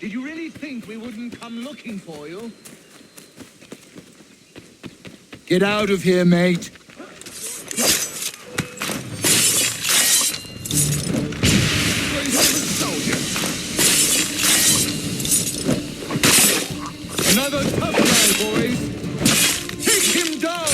Did you really think we wouldn't come looking for you? Get out of here, mate. Another tough guy, boys! Take him down!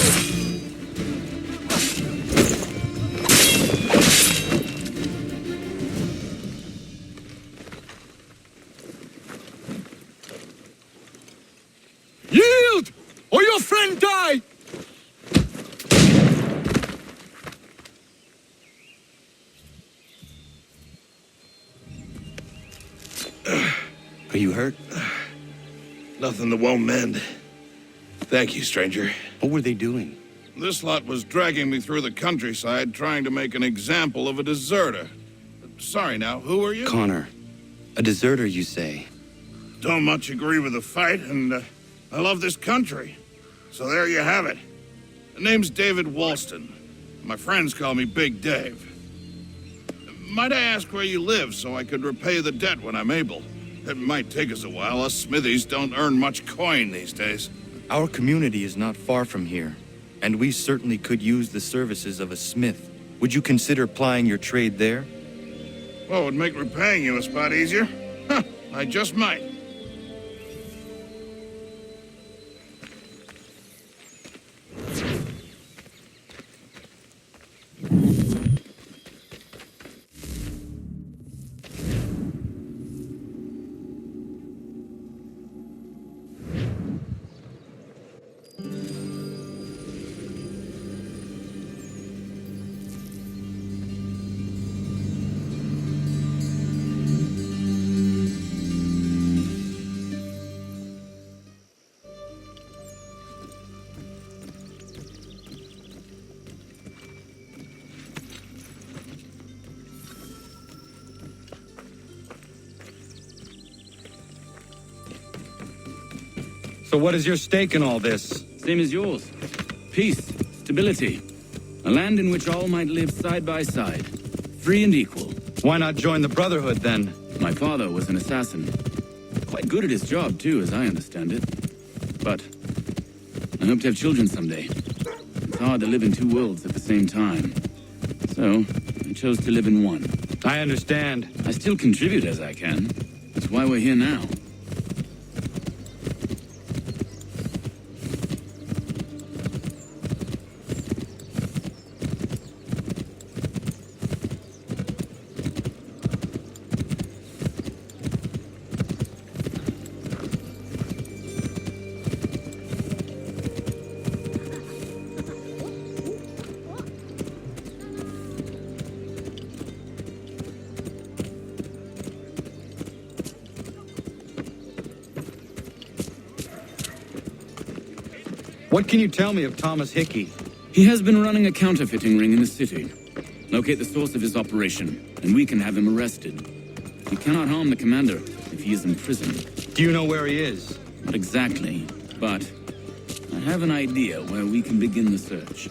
Yield! Or your friend die! Are you hurt? Nothing that won't mend. Thank you, stranger. What were they doing? This lot was dragging me through the countryside trying to make an example of a deserter. Sorry now, who are you? Connor. A deserter, you say? Don't much agree with the fight, and I love this country. So there you have it. The name's David Walston. My friends call me Big Dave. Might I ask where you live so I could repay the debt when I'm able? It might take us a while. Us smithies don't earn much coin these days. Our community is not far from here, and we certainly could use the services of a smith. Would you consider plying your trade there? Well, it would make repaying you a spot easier. Huh, I just might. So what is your stake in all this? Same as yours. Peace, stability. A land in which all might live side by side. Free and equal. Why not join the Brotherhood, then? My father was an assassin. Quite good at his job, too, as I understand it. But I hope to have children someday. It's hard to live in two worlds at the same time. So, I chose to live in one. I understand. I still contribute as I can. That's why we're here now. What can you tell me of Thomas Hickey? He has been running a counterfeiting ring in the city. Locate the source of his operation, and we can have him arrested. We cannot harm the commander if he is in prison. Do you know where he is? Not exactly, but I have an idea where we can begin the search.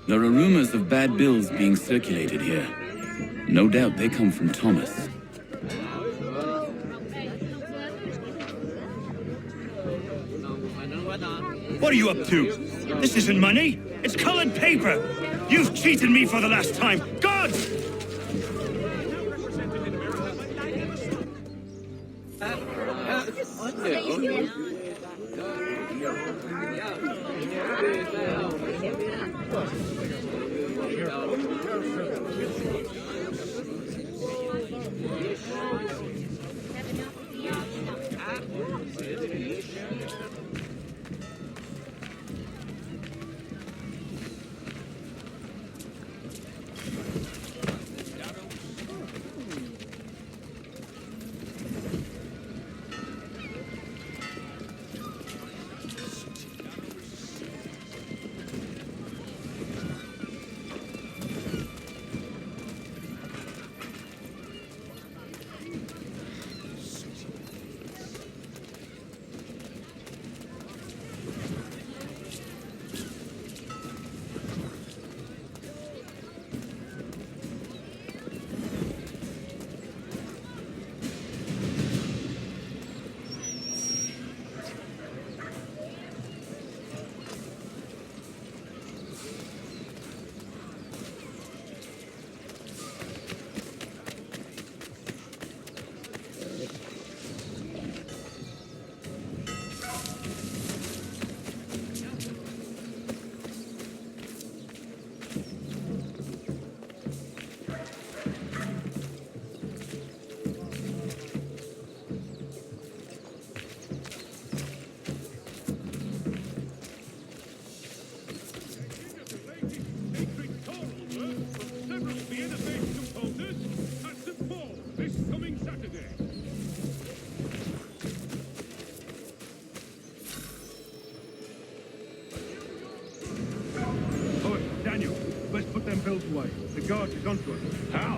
There are rumors of bad bills being circulated here. No doubt they come from Thomas. What are you up to? This isn't money. It's colored paper. You've cheated me for the last time. Gods! guards is onto us. How?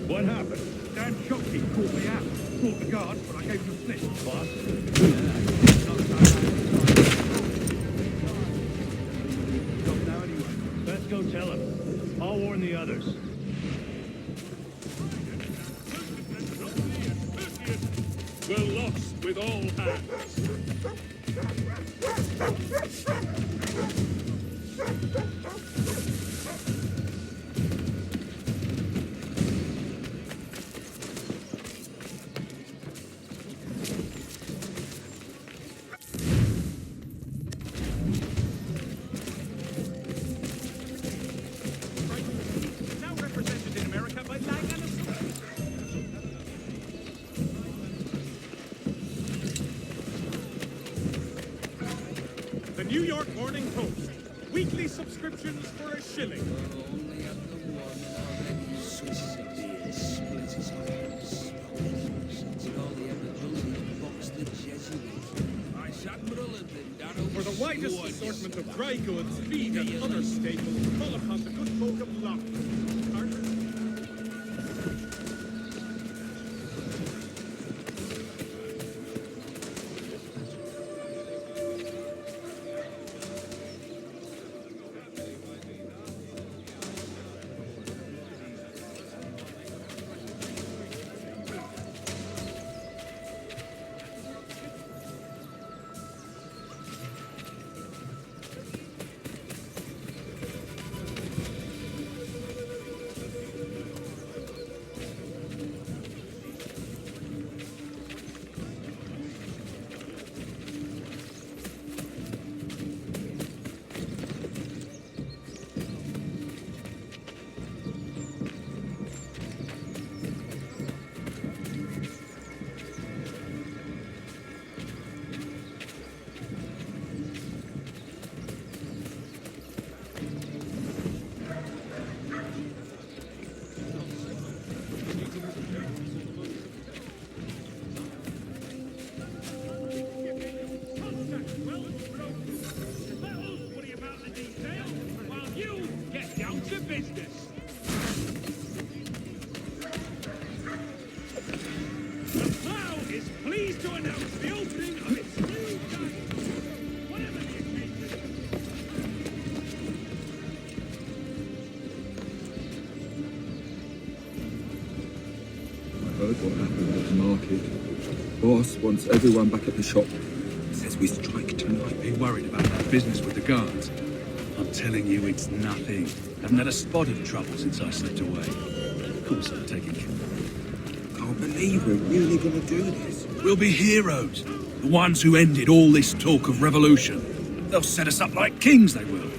What happened? Dan Shockey caught me out. Fought the guards, but I gave him a fist. Boss. Now anyway. Let's go tell him. I'll warn the others. We're lost with all hands. Now represented in America by Lang and The New York Morning Post. Weekly subscriptions for a shilling. For the widest assortment of dry goods, feed, and other staples, call upon the good folk of Lockwood. Business. The Plough is pleased to announce the opening of its new diner. Whatever the occasion. I heard what happened at the market. Boss wants everyone back at the shop. Says we strike tonight. Be worried about that business with the guards. I'm telling you, it's nothing. Haven't had a spot of trouble since I slipped away. Of course I'm taking care. Can't believe we're really going to do this. We'll be heroes. The ones who ended all this talk of revolution. They'll set us up like kings, they will.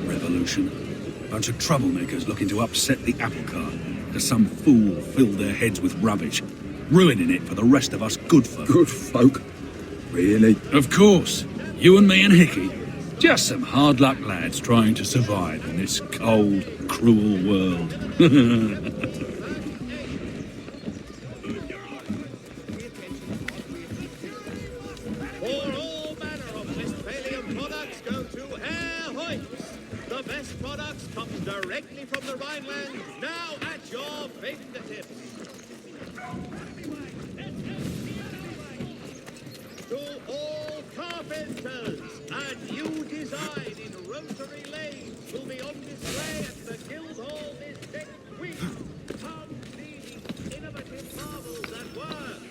Revolution. Bunch of troublemakers looking to upset the apple cart. Because some fool filled their heads with rubbish. Ruining it for the rest of us good folk. Good folk? Really? Of course. You and me and Hickey. Just some hard luck lads trying to survive in this cold, cruel world. For all manner of Westphalian products go to Herr Hoyt's. The best products come directly from the Rhineland, now at your fingertips. To all carpenters, a new design in rotary lathes will be on display at the Guildhall this next week. Come see the innovative marvels at work.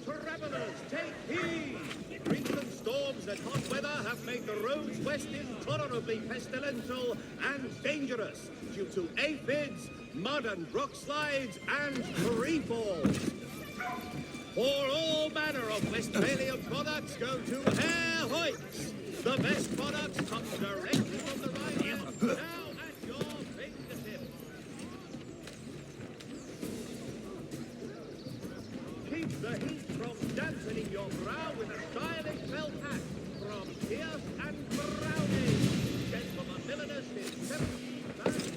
Travelers, take heed! Recent storms and hot weather have made the roads west intolerably pestilential and dangerous due to aphids, mud and rock slides, and tree falls. For all manner of Westphalian products, go to Herr Hoyt's. The best products come directly from the Rhineland, now at your fingertips. Keep the heat from dampening your brow with a stylish felt hat from Pierce and Browning. Gentlemen milliners in 1738.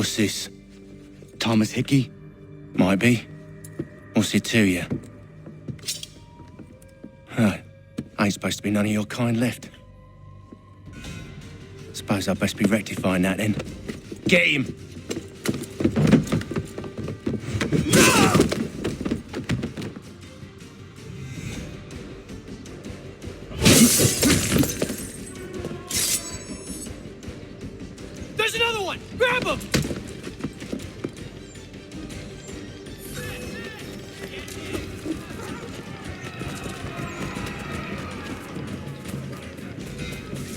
What's this? Thomas Hickey? Might be. What's it to you? Huh. Ain't supposed to be none of your kind left. Suppose I'd best be rectifying that then. Get him! There's another one! Grab him!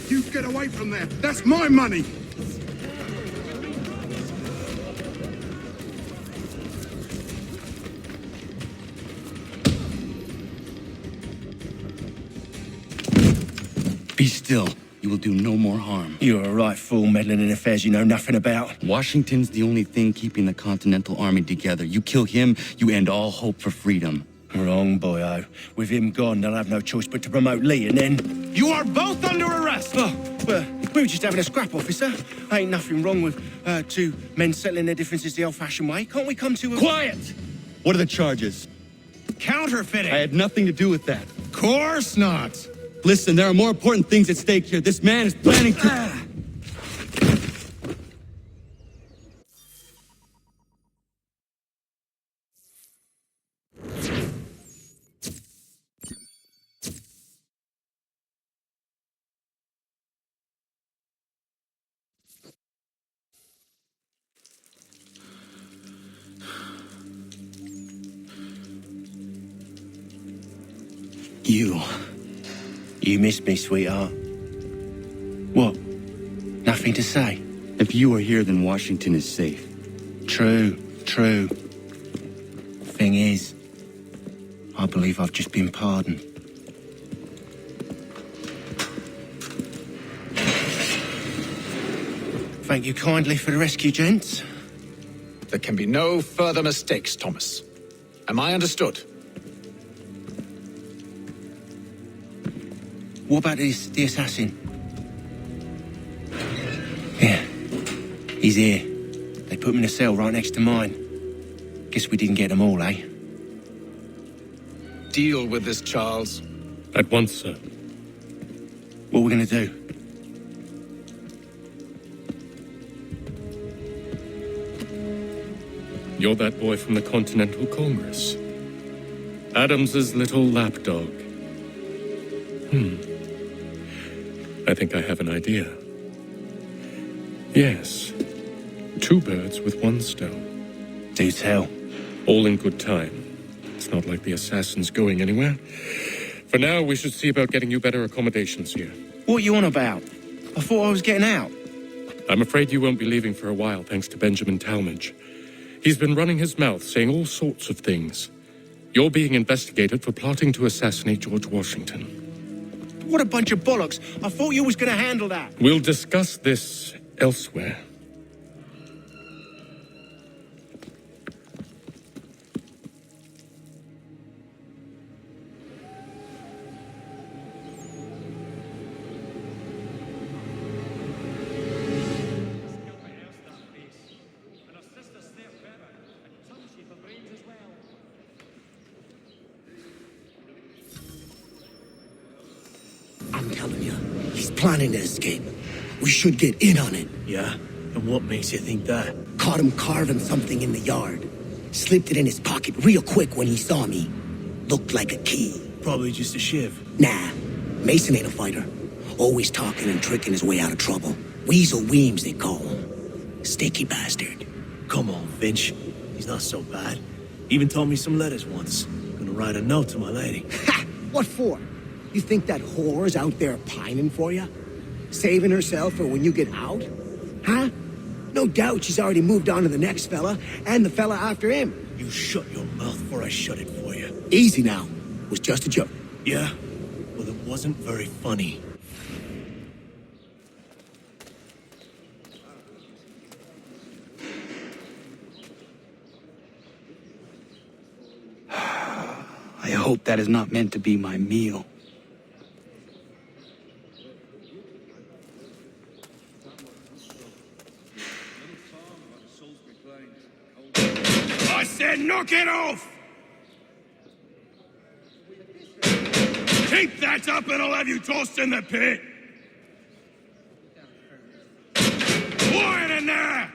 You get away from there! That's my money! Be still. You will do no more harm. You're a right fool meddling in affairs you know nothing about. Washington's the only thing keeping the Continental Army together. You kill him, you end all hope for freedom. Wrong, boyo. With him gone, they'll have no choice but to promote Lee, and then... You are both under arrest! Oh, well, we were just having a scrap, officer. Ain't nothing wrong with two men settling their differences the old-fashioned way. Can't we come to a... Quiet! What are the charges? Counterfeiting! I had nothing to do with that. Course not! Listen, there are more important things at stake here. This man is planning to... You missed me, sweetheart. What? Nothing to say? If you are here, then Washington is safe. True. Thing is, I believe I've just been pardoned. Thank you kindly for the rescue, gents. There can be no further mistakes, Thomas. Am I understood? What about the assassin? Yeah, he's here. They put him in a cell right next to mine. Guess we didn't get them all, eh? Deal with this, Charles. At once, sir. What are we gonna do? You're that boy from the Continental Congress. Adams's little lapdog. I think I have an idea. Yes. 2 birds with 1 stone. Do tell. All in good time. It's not like the assassin's going anywhere. For now, we should see about getting you better accommodations here. What are you on about? I thought I was getting out. I'm afraid you won't be leaving for a while, thanks to Benjamin Talmadge. He's been running his mouth, saying all sorts of things. You're being investigated for plotting to assassinate George Washington. What a bunch of bollocks. I thought you was gonna handle that. We'll discuss this elsewhere. I'm telling you, he's planning to escape. We should get in on it. Yeah? And what makes you think that? Caught him carving something in the yard. Slipped it in his pocket real quick when he saw me. Looked like a key. Probably just a shiv. Nah, Mason ain't a fighter. Always talking and tricking his way out of trouble. Weasel Weems, they call him. Sticky bastard. Come on, Finch. He's not so bad. Even told me some letters once. Gonna write a note to my lady. Ha! What for? You think that whore's out there pining for you? Saving herself for when you get out? Huh? No doubt she's already moved on to the next fella, and the fella after him. You shut your mouth before I shut it for you. Easy now. It was just a joke. Yeah? Well, it wasn't very funny. I hope that is not meant to be my meal. I said knock it off! Keep that up and I'll have you tossed in the pit! Quiet in there!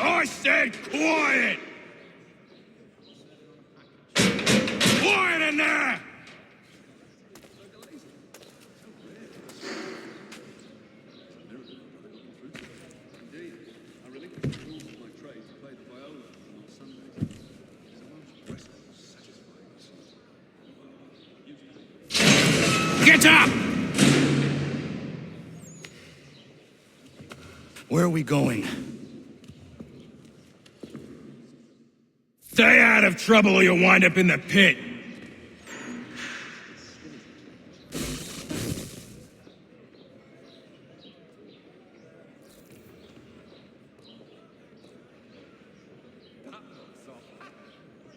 I said quiet! Quiet in there! Get up! Where are we going? Stay out of trouble or you'll wind up in the pit.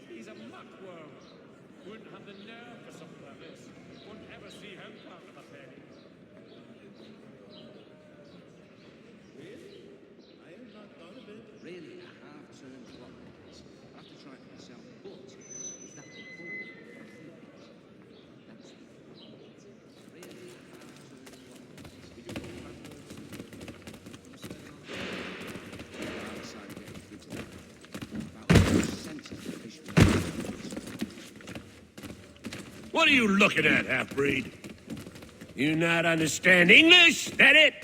He's a muckworm. Wouldn't have the nerve for something like this. Wouldn't ever see him out of a penny. I have not thought of it. Really, a half-turned clockwise. I have to try it myself, but is that the goal? That's really a half-turned clockwise. We do go backwards. Outside getting through to that. About 1% of the fish. What are you looking at, half-breed? You not understand English? That it?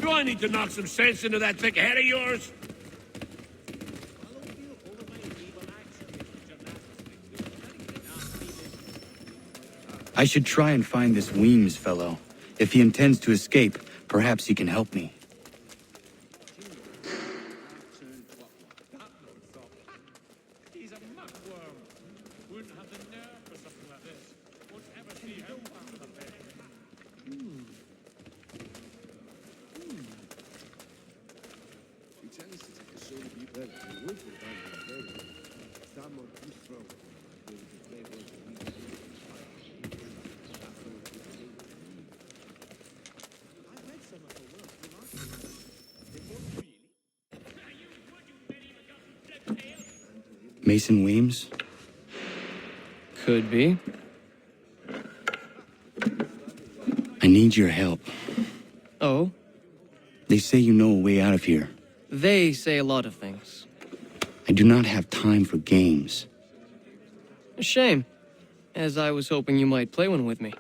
Do I need to knock some sense into that thick head of yours? I should try and find this Weems fellow. If he intends to escape, perhaps he can help me. He's a muckworm. Wouldn't have the nerve for something like this. Wouldn't ever see him out of a penny. She tends to take a sort of you better. The wolf will find her very. Someone who's thrown. Mason Weems? Could be. I need your help. Oh? They say you know a way out of here. They say a lot of things. I do not have time for games. A shame, as I was hoping you might play one with me.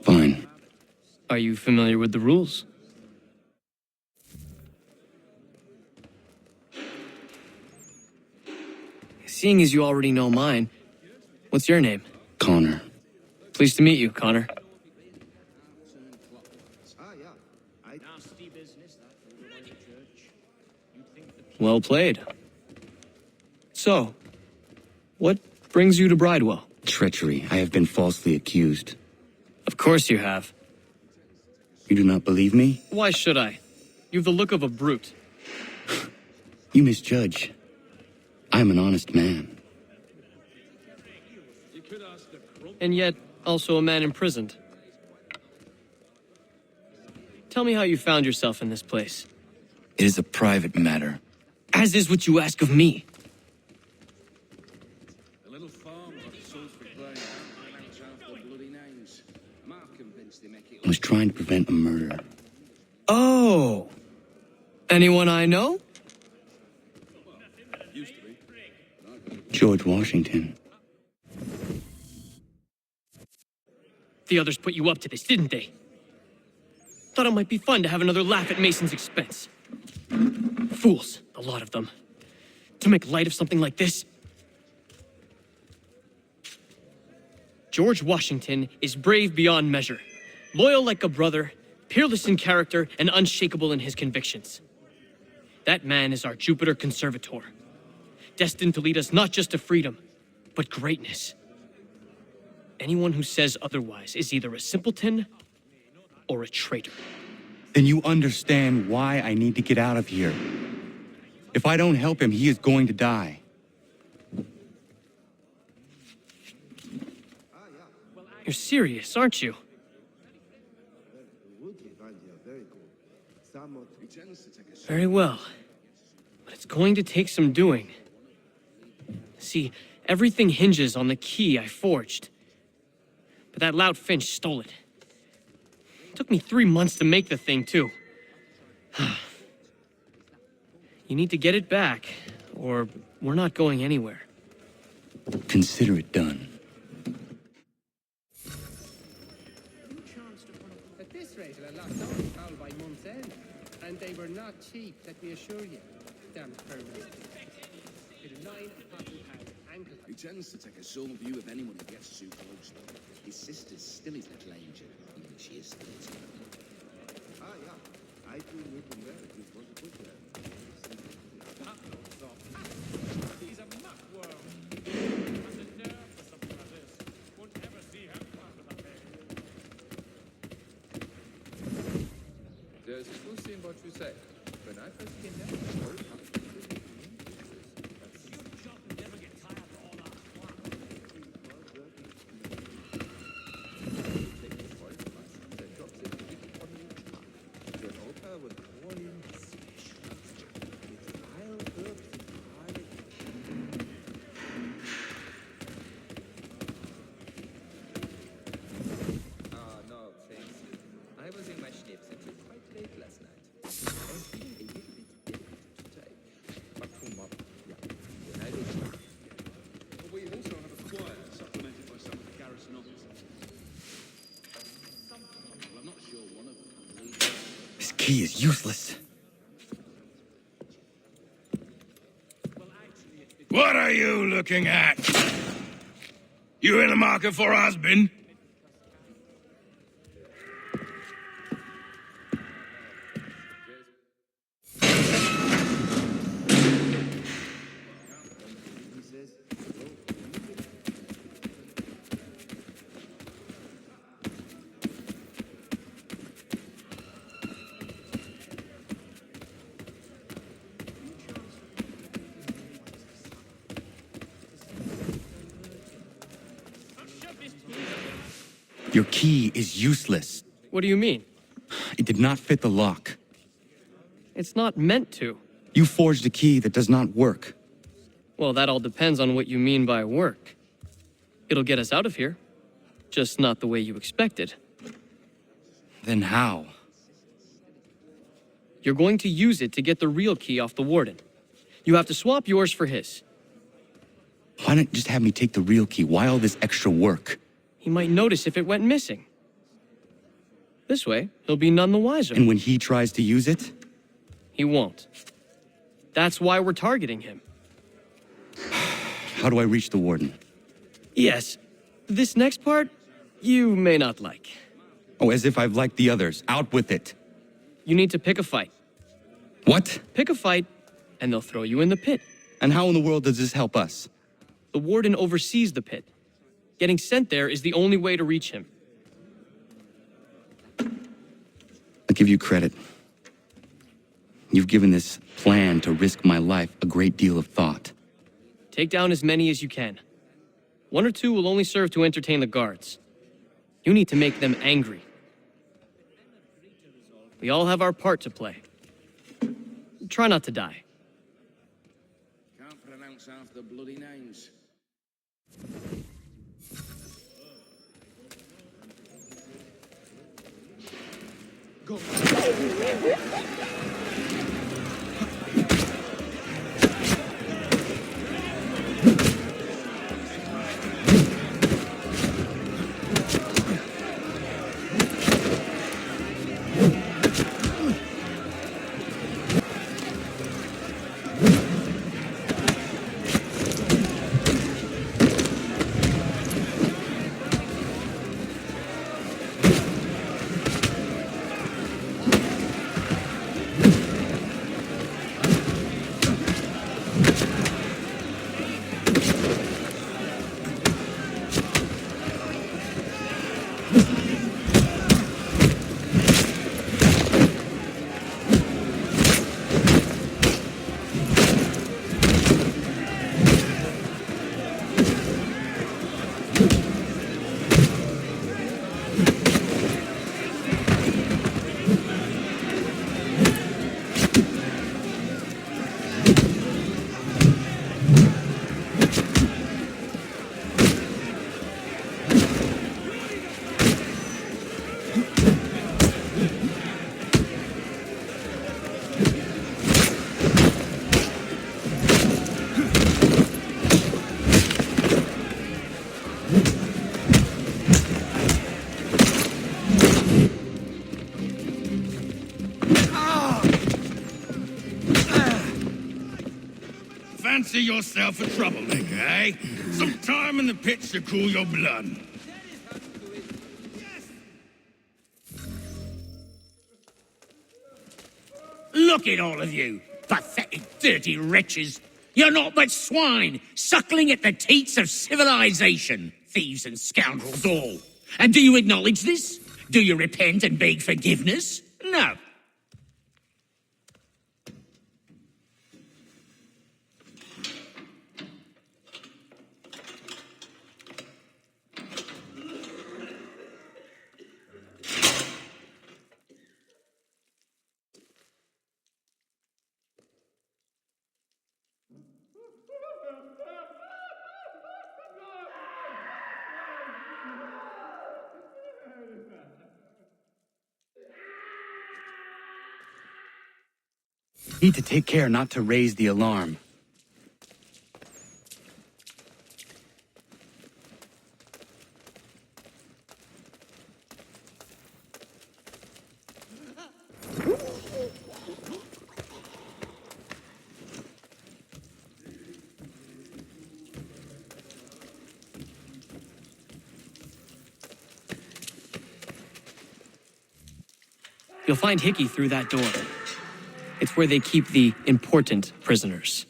Fine. Are you familiar with the rules? Seeing as you already know mine, what's your name? Connor. Pleased to meet you, Connor. Well played. So, what brings you to Bridewell? Treachery. I have been falsely accused. Of course you have. You do not believe me? Why should I? You've the look of a brute. You misjudge. I am an honest man. And yet, also a man imprisoned. Tell me how you found yourself in this place. It is a private matter. As is what you ask of me. The little farm got sold for grain. Pronounce half the bloody names. Mark convinced they make it. I was trying to prevent a murder. Oh! Anyone I know? George Washington. The others put you up to this, didn't they? Thought it might be fun to have another laugh at Mason's expense. Fools, a lot of them. To make light of something like this. George Washington is brave beyond measure, loyal like a brother, peerless in character, and unshakable in his convictions. That man is our Jupiter Conservator, destined to lead us not just to freedom, but greatness. Anyone who says otherwise is either a simpleton or a traitor. Then you understand why I need to get out of here. If I don't help him, he is going to die. You're serious, aren't you? Very well. But it's going to take some doing. See, everything hinges on the key I forged. But that lout Finch stole it. It took me 3 months to make the thing, too. You need to get it back, or we're not going anywhere. Consider it done. At this rate, it'll last only foul by month's end. And they were not cheap, let me assure you. Damn permanent. It'll 9 £1 ankle. He tends to take a solemn view of anyone who gets too close. His sister's still his little angel, even she is still his mother. Ah, yeah. I do live in there. It was a good man. He's a muck worm. And the nerve for something like this. Won't ever see him pass without paying. There's truth in what you say. When I first came there, I was very comfortable with you. You jump and never get tired of all that fun. No, thanks. I was in my schnips until quite late last night. I was feeling a little bit delicate to take. But tomorrow, yeah. Then I will try. But we also have a choir supplemented by some of the garrison officers. Well, I'm not sure one of them. This key is useless. What are you looking at? You in the market for a husband? Your key is useless. What do you mean? It did not fit the lock. It's not meant to. You forged a key that does not work. Well, that all depends on what you mean by work. It'll get us out of here. Just not the way you expected. Then how? You're going to use it to get the real key off the warden. You have to swap yours for his. Why not just have me take the real key? Why all this extra work? He might notice if it went missing. This way, he'll be none the wiser. And when he tries to use it? He won't. That's why we're targeting him. How do I reach the warden? Yes. This next part, you may not like. Oh, as if I've liked the others. Out with it. You need to pick a fight. What? Pick a fight, and they'll throw you in the pit. And how in the world does this help us? The warden oversees the pit. Getting sent there is the only way to reach him. I'll give you credit. You've given this plan to risk my life a great deal of thought. Take down as many as you can. 1 or 2 will only serve to entertain the guards. You need to make them angry. We all have our part to play. Try not to die. Can't pronounce half the bloody names. Go. Fancy yourself a troublemaker, eh? Some time in the pits to cool your blood. Look at all of you, pathetic, dirty wretches. You're not but swine, suckling at the teats of civilization. Thieves and scoundrels all. And do you acknowledge this? Do you repent and beg forgiveness? No. Need to take care not to raise the alarm. You'll find Hickey through that door. It's where they keep the important prisoners.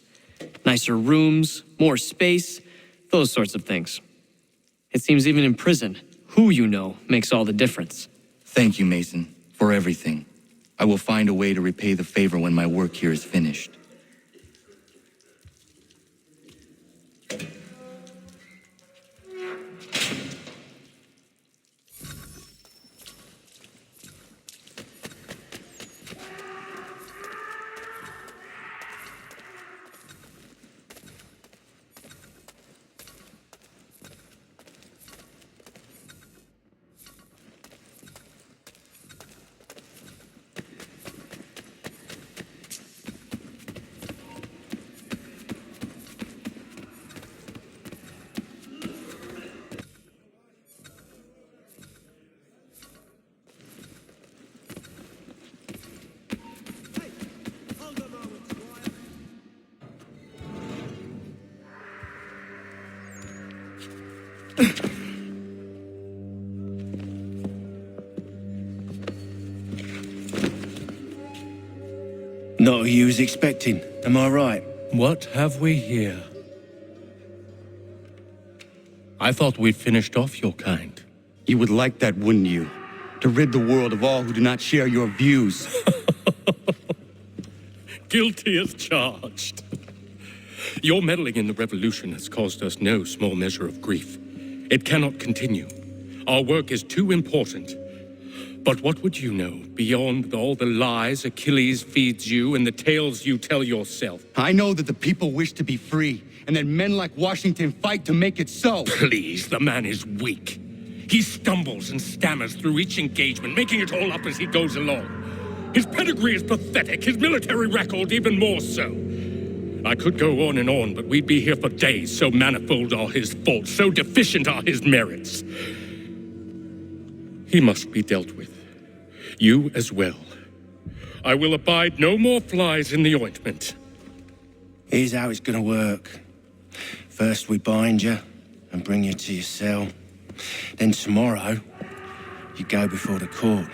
Nicer rooms, more space, those sorts of things. It seems even in prison, who you know makes all the difference. Thank you, Mason, for everything. I will find a way to repay the favor when my work here is finished. Not who you was expecting, am I right? What have we here? I thought we'd finished off your kind. You would like that, wouldn't you? To rid the world of all who do not share your views. Guilty as charged. Your meddling in the revolution has caused us no small measure of grief. It cannot continue. Our work is too important. But what would you know beyond all the lies Achilles feeds you and the tales you tell yourself? I know that the people wish to be free, and that men like Washington fight to make it so. Please, the man is weak. He stumbles and stammers through each engagement, making it all up as he goes along. His pedigree is pathetic, his military record even more so. I could go on and on, but we'd be here for days, so manifold are his faults, so deficient are his merits. He must be dealt with. You as well. I will abide no more flies in the ointment. Here's how it's gonna work. First we bind you and bring you to your cell. Then tomorrow, you go before the court,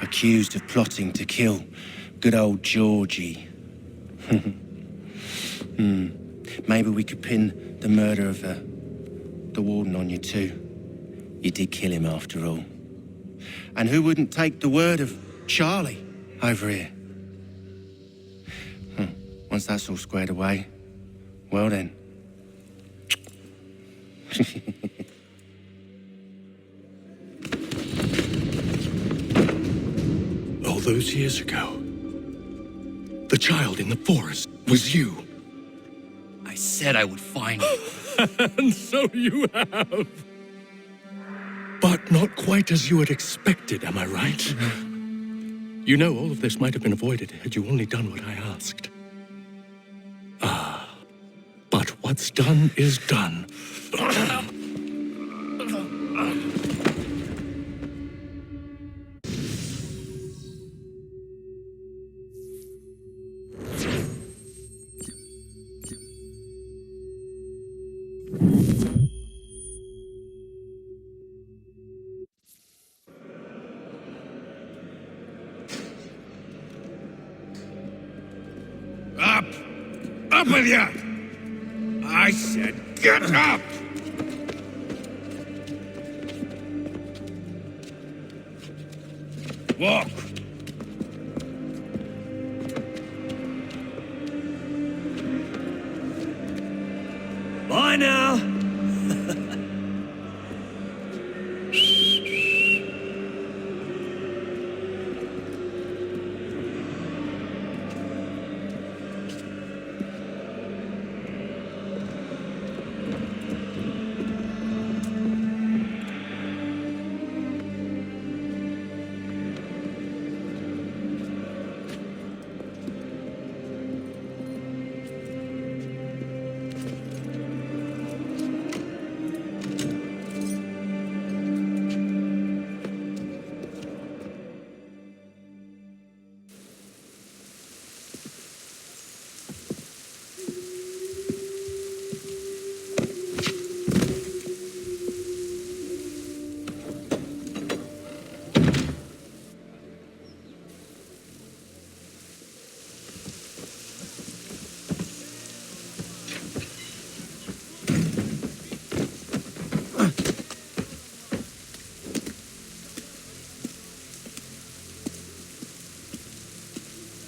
accused of plotting to kill good old Georgie. Maybe we could pin the murder of the warden on you too. You did kill him after all. And who wouldn't take the word of Charlie over here? Once that's all squared away, well then. All those years ago, the child in the forest was you. I said I would find you. And so you have. But not quite as you had expected, am I right? You know, all of this might have been avoided had you only done what I asked. But what's done is done. Up with you! I said get up! Walk! Bye now.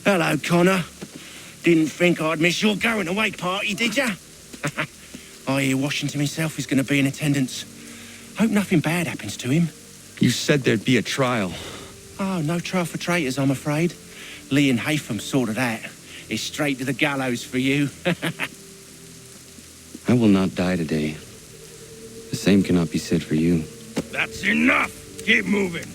Hello, Connor. Didn't think I'd miss your going away party, did ya? I hear Washington himself is going to be in attendance. Hope nothing bad happens to him. You said there'd be a trial. Oh, no trial for traitors, I'm afraid. Lee and Haytham sorted that. It's straight to the gallows for you. I will not die today. The same cannot be said for you. That's enough! Keep moving!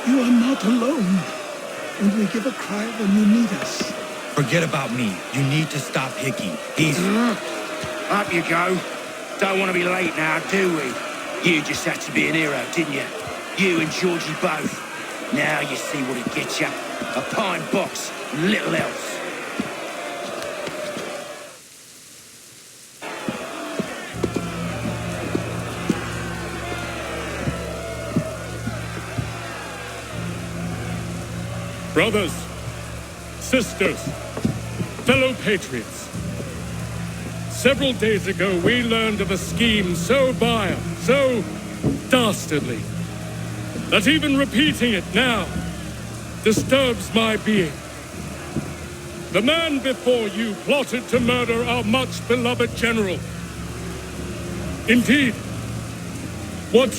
You are not alone. Only give a cry when you need us. Forget about me. You need to stop Hickey. He's... Up you go. Don't want to be late now, do we? You just had to be an hero, didn't you? You and Georgie both. Now you see what it gets you. A pine box, little else. Brothers, sisters, fellow patriots. Several days ago, we learned of a scheme so vile, so dastardly, that even repeating it now disturbs my being. The man before you plotted to murder our much-beloved general. Indeed, what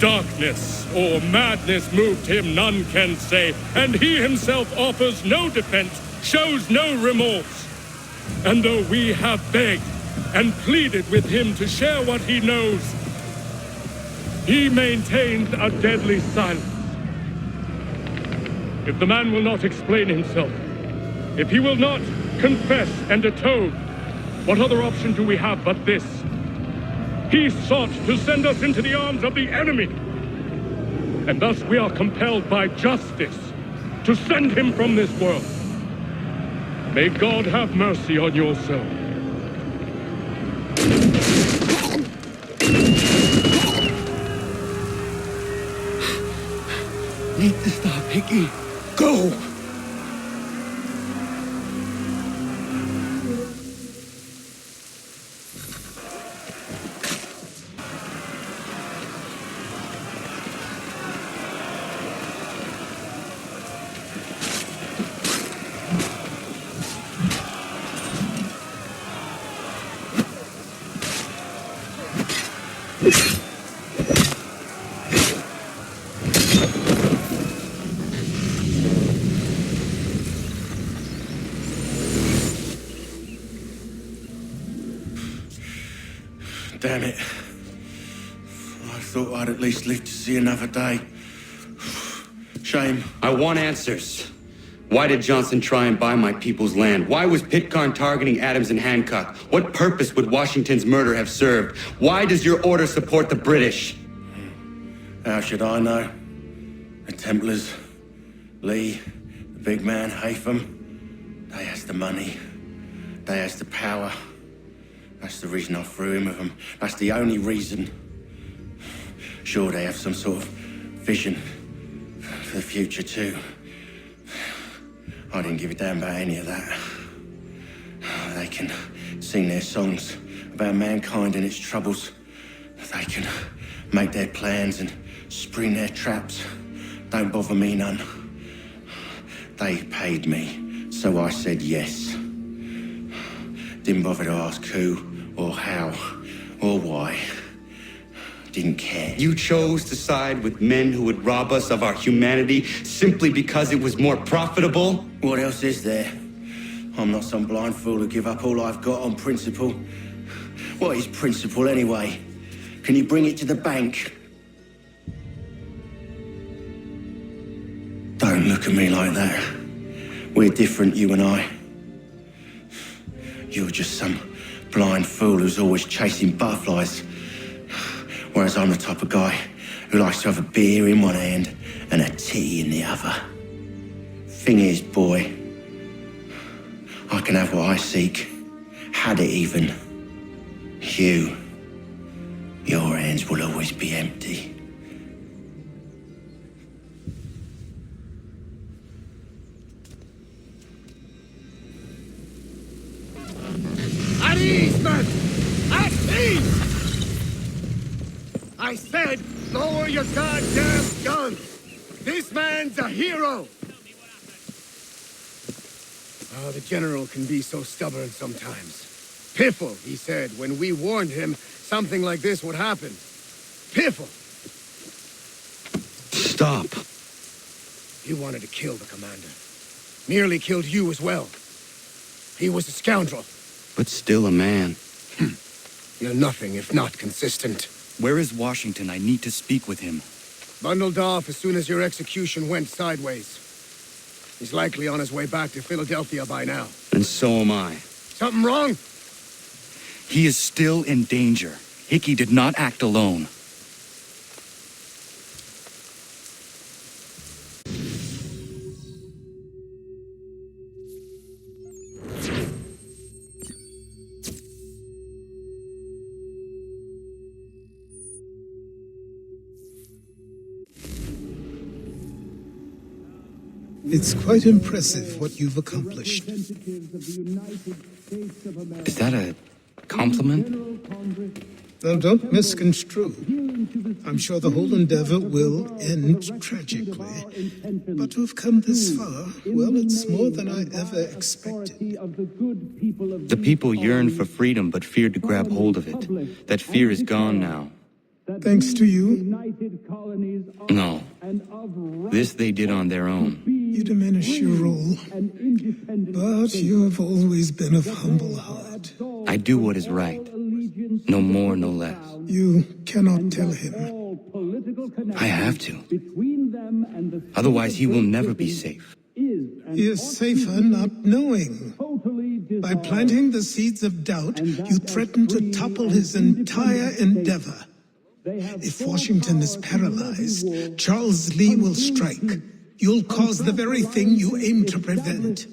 darkness or madness moved him, none can say, and he himself offers no defense, shows no remorse. And though we have begged and pleaded with him to share what he knows, he maintains a deadly silence. If the man will not explain himself, if he will not confess and atone, what other option do we have but this? He sought to send us into the arms of the enemy. And thus we are compelled by justice to send him from this world. May God have mercy on your soul. Need to stop, Hickey. Go! Damn it. I thought I'd at least live to see another day. Shame. I want answers. Why did Johnson try and buy my people's land? Why was Pitcairn targeting Adams and Hancock? What purpose would Washington's murder have served? Why does your order support the British? How should I know? The Templars, Lee, the big man, Haytham, they has the money. They has the power. That's the reason I threw in with them. That's the only reason. Sure, they have some sort of vision for the future too. I didn't give a damn about any of that. They can sing their songs about mankind and its troubles. They can make their plans and spring their traps. Don't bother me none. They paid me, so I said yes. Didn't bother to ask who, or how, or why. Didn't care. You chose to side with men who would rob us of our humanity simply because it was more profitable? What else is there? I'm not some blind fool who give up all I've got on principle. What is principle anyway? Can you bring it to the bank? Don't look at me like that. We're different, you and I. You're just some blind fool who's always chasing butterflies. Whereas I'm the type of guy who likes to have a beer in one hand and a tea in the other. Thing is, boy, I can have what I seek. Had it even. Your hands will always be empty. At ease, man! At ease! I said, lower your goddamn gun! This man's a hero! Oh, the General can be so stubborn sometimes. Piffle, he said, when we warned him something like this would happen. Piffle! Stop. He wanted to kill the commander. Nearly killed you as well. He was a scoundrel. But still a man. You're nothing if not consistent. Where is Washington? I need to speak with him. Bundled off as soon as your execution went sideways. He's likely on his way back to Philadelphia by now. And so am I. Something wrong? He is still in danger. Hickey did not act alone. It's quite impressive what you've accomplished. Is that a compliment? Now, don't misconstrue. I'm sure the whole endeavor will end tragically. But to have come this far, well, it's more than I ever expected. The people yearned for freedom but feared to grab hold of it. That fear is gone now. Thanks to you? No. This they did on their own. You diminish your role, but you have always been of humble heart. I do what is right. No more, no less. You cannot tell him. I have to. Otherwise, he will never be safe. He is safer not knowing. By planting the seeds of doubt, you threaten to topple his entire endeavor. If Washington is paralyzed, Charles Lee will strike. You'll cause the very thing you aim to prevent.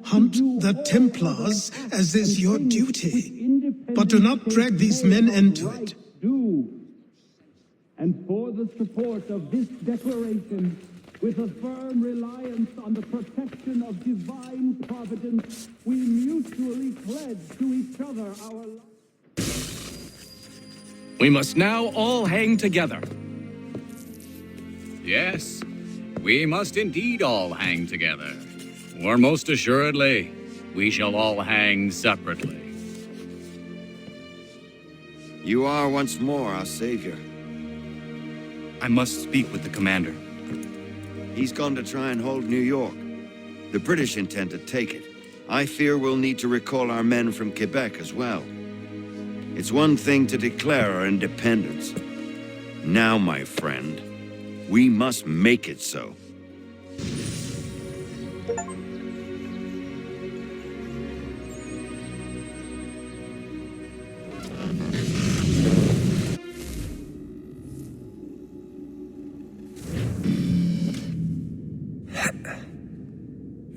Hunt the Templars, as is your duty. But do not drag these men into it. And for the support of this declaration, with a firm reliance on the protection of divine providence, we mutually pledge to each other our lives. We must now all hang together. Yes, we must indeed all hang together. Or most assuredly, we shall all hang separately. You are once more our savior. I must speak with the commander. He's gone to try and hold New York. The British intend to take it. I fear we'll need to recall our men from Quebec as well. It's one thing to declare our independence. Now, my friend, we must make it so.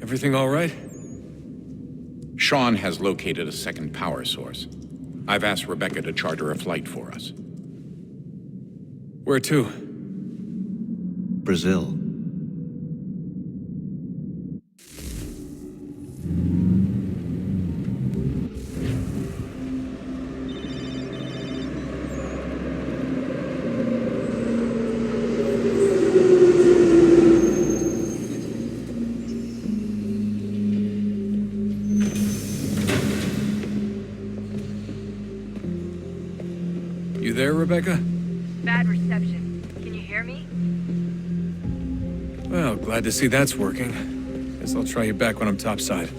Everything all right? Sean has located a second power source. I've asked Rebecca to charter a flight for us. Where to? Brazil. You there, Rebecca? Bad reception. Can you hear me? Well, glad to see that's working. Guess I'll try you back when I'm topside.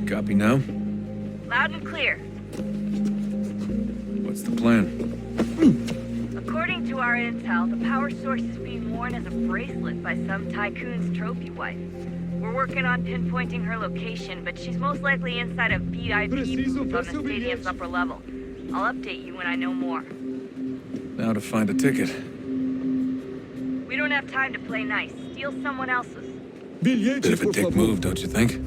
Copy now? Loud and clear. What's the plan? According to our intel, the power source is being worn as a bracelet by some tycoon's trophy wife. We're working on pinpointing her location, but she's most likely inside a VIP booth on the stadium's upper level. I'll update you when I know more. Now to find a ticket. We don't have time to play nice. Steal someone else's. Bit of a dick move, don't you think?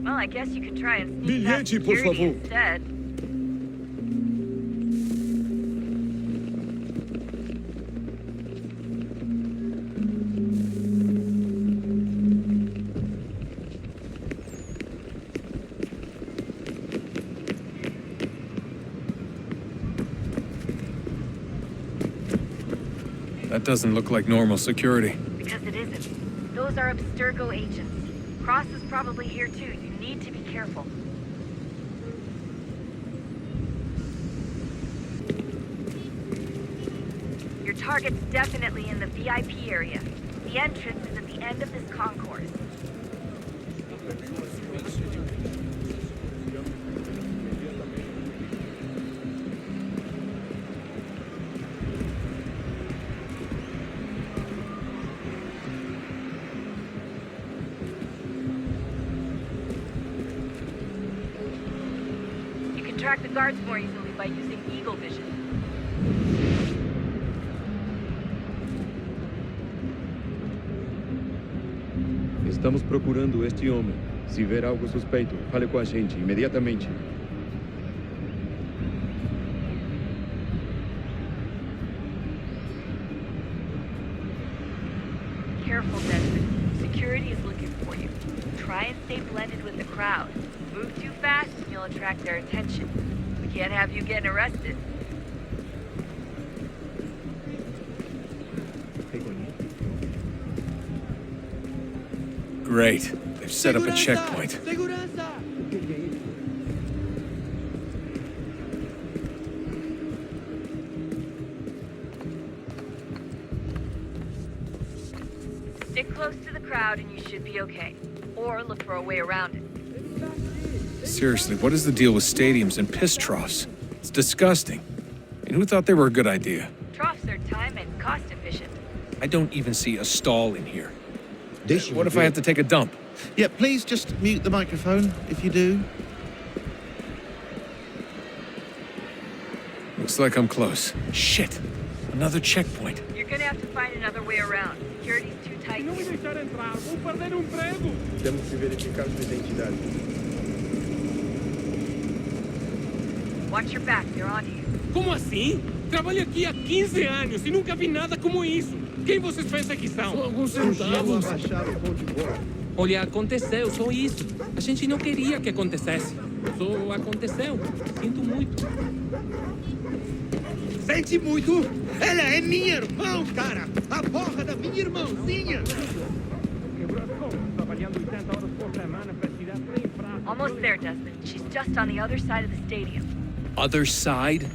Well, I guess you could try and sneak past security instead. That doesn't look like normal security. Because it isn't. Those are Abstergo agents. Cross is probably here too. You need to be careful. Your target's definitely in the VIP area. The entrance is at the end of this concourse. Track the guards more easily by using eagle vision. Estamos procurando este homem. Se ver algo suspeito, fale com a gente imediatamente. Careful, Desmond. Security is looking for you. Try and stay blended with the crowd. Move too fast and you'll attract their attention. We can't have you getting arrested. Great. They've set up a checkpoint. Stick close to the crowd and you should be okay. Or look for a way around it. Seriously, what is the deal with stadiums and piss troughs? It's disgusting. And who thought they were a good idea? Troughs are time and cost efficient. I don't even see a stall in here. What if I have to take a dump? Yeah, please just mute the microphone if you do. Looks like I'm close. Shit! Another checkpoint. You're You're gonna have to find another way around. Security's too tight. Se não me deixar entrar, vou perder o emprego. Temos que verificar sua identidade. Watch your back, they're on you. Como assim? Trabalho aqui há 15 anos e nunca vi nada como isso. Quem vocês pensam que são? Alguns centavos. Abaixar o ponto de voz. Olha, aconteceu, só isso. A gente não queria que acontecesse. Só aconteceu. Sinto muito. Sente muito? Ela é minha irmã, cara! A porra da minha irmãzinha! Almost there, Desmond. She's just on the other side of the stadium. Other side?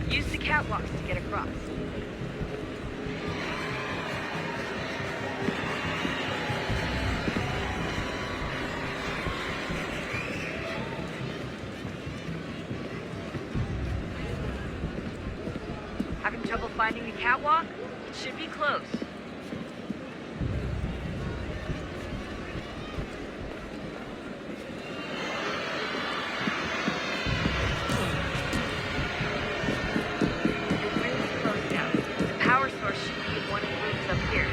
Use the catwalks to get across. Having trouble finding the catwalk? It should be close. You're really close now. The power source should be in one of the rooms up here.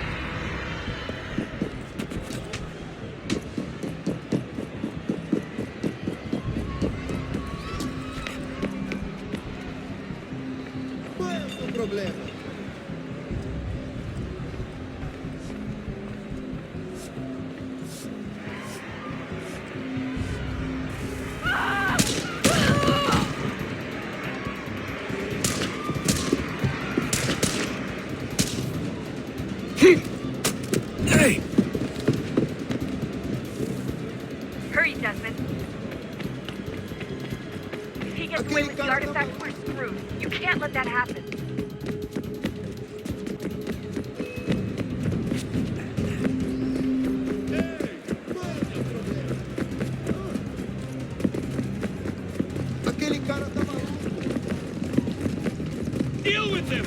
Qual é o seu problema? Hey! Hurry, Desmond. If he gets away with the artifact, we're screwed. You can't let that happen. Aquele cara tá maluco! Deal with him!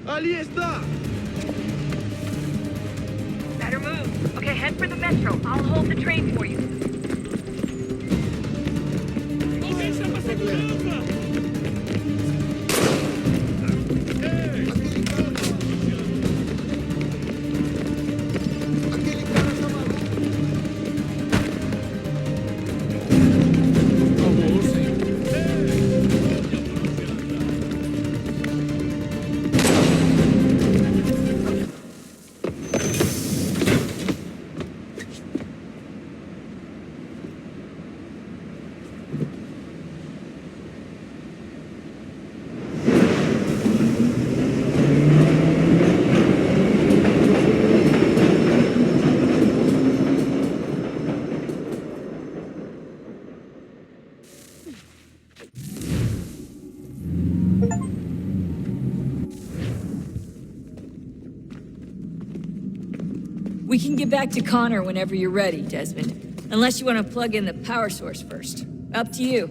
Ali está! Better move. Okay, head for the metro. I'll hold the train for you. Alguém chama a segurança! Aquele cara tá maluco! We can get back to Connor whenever you're ready, Desmond. Unless you want to plug in the power source first. Up to you.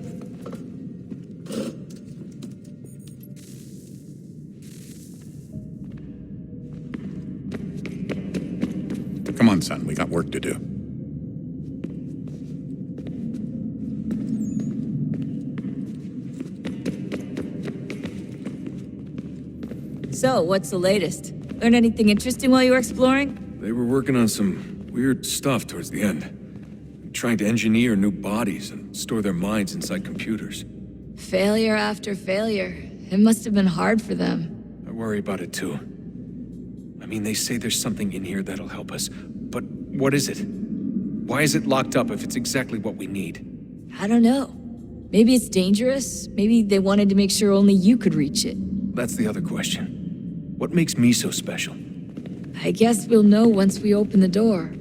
on, son. We got work to do. So, what's the latest? Learn anything interesting while you were exploring? They were working on some weird stuff towards the end. Trying to engineer new bodies and store their minds inside computers. Failure after failure. It must have been hard for them. I worry about it too. I mean, they say there's something in here that'll help us, but what is it? Why is it locked up if it's exactly what we need? I don't know. Maybe it's dangerous. Maybe they wanted to make sure only you could reach it. That's the other question. What makes me so special? I guess we'll know once we open the door.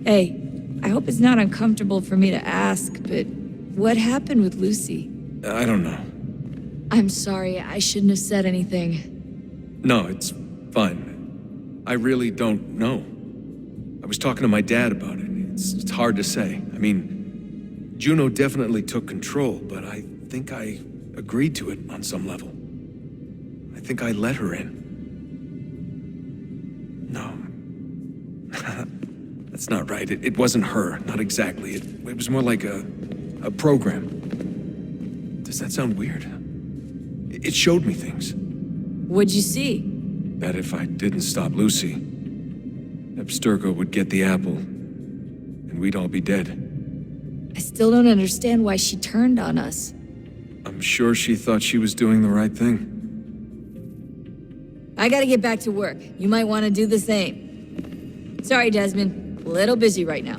Hey, I hope it's not uncomfortable for me to ask, but what happened with Lucy? I don't know. I'm sorry, I shouldn't have said anything. No, it's fine. I really don't know. I was talking to my dad about it. It's hard to say. I mean, Juno definitely took control, but I think I agreed to it on some level. I think I let her in. No. That's not right. It wasn't her. Not exactly. It was more like a program. Does that sound weird? It showed me things. What'd you see? That if I didn't stop Lucy, Abstergo would get the apple, and we'd all be dead. I still don't understand why she turned on us. I'm sure she thought she was doing the right thing. I gotta get back to work. You might want to do the same. Sorry, Desmond. A little busy right now.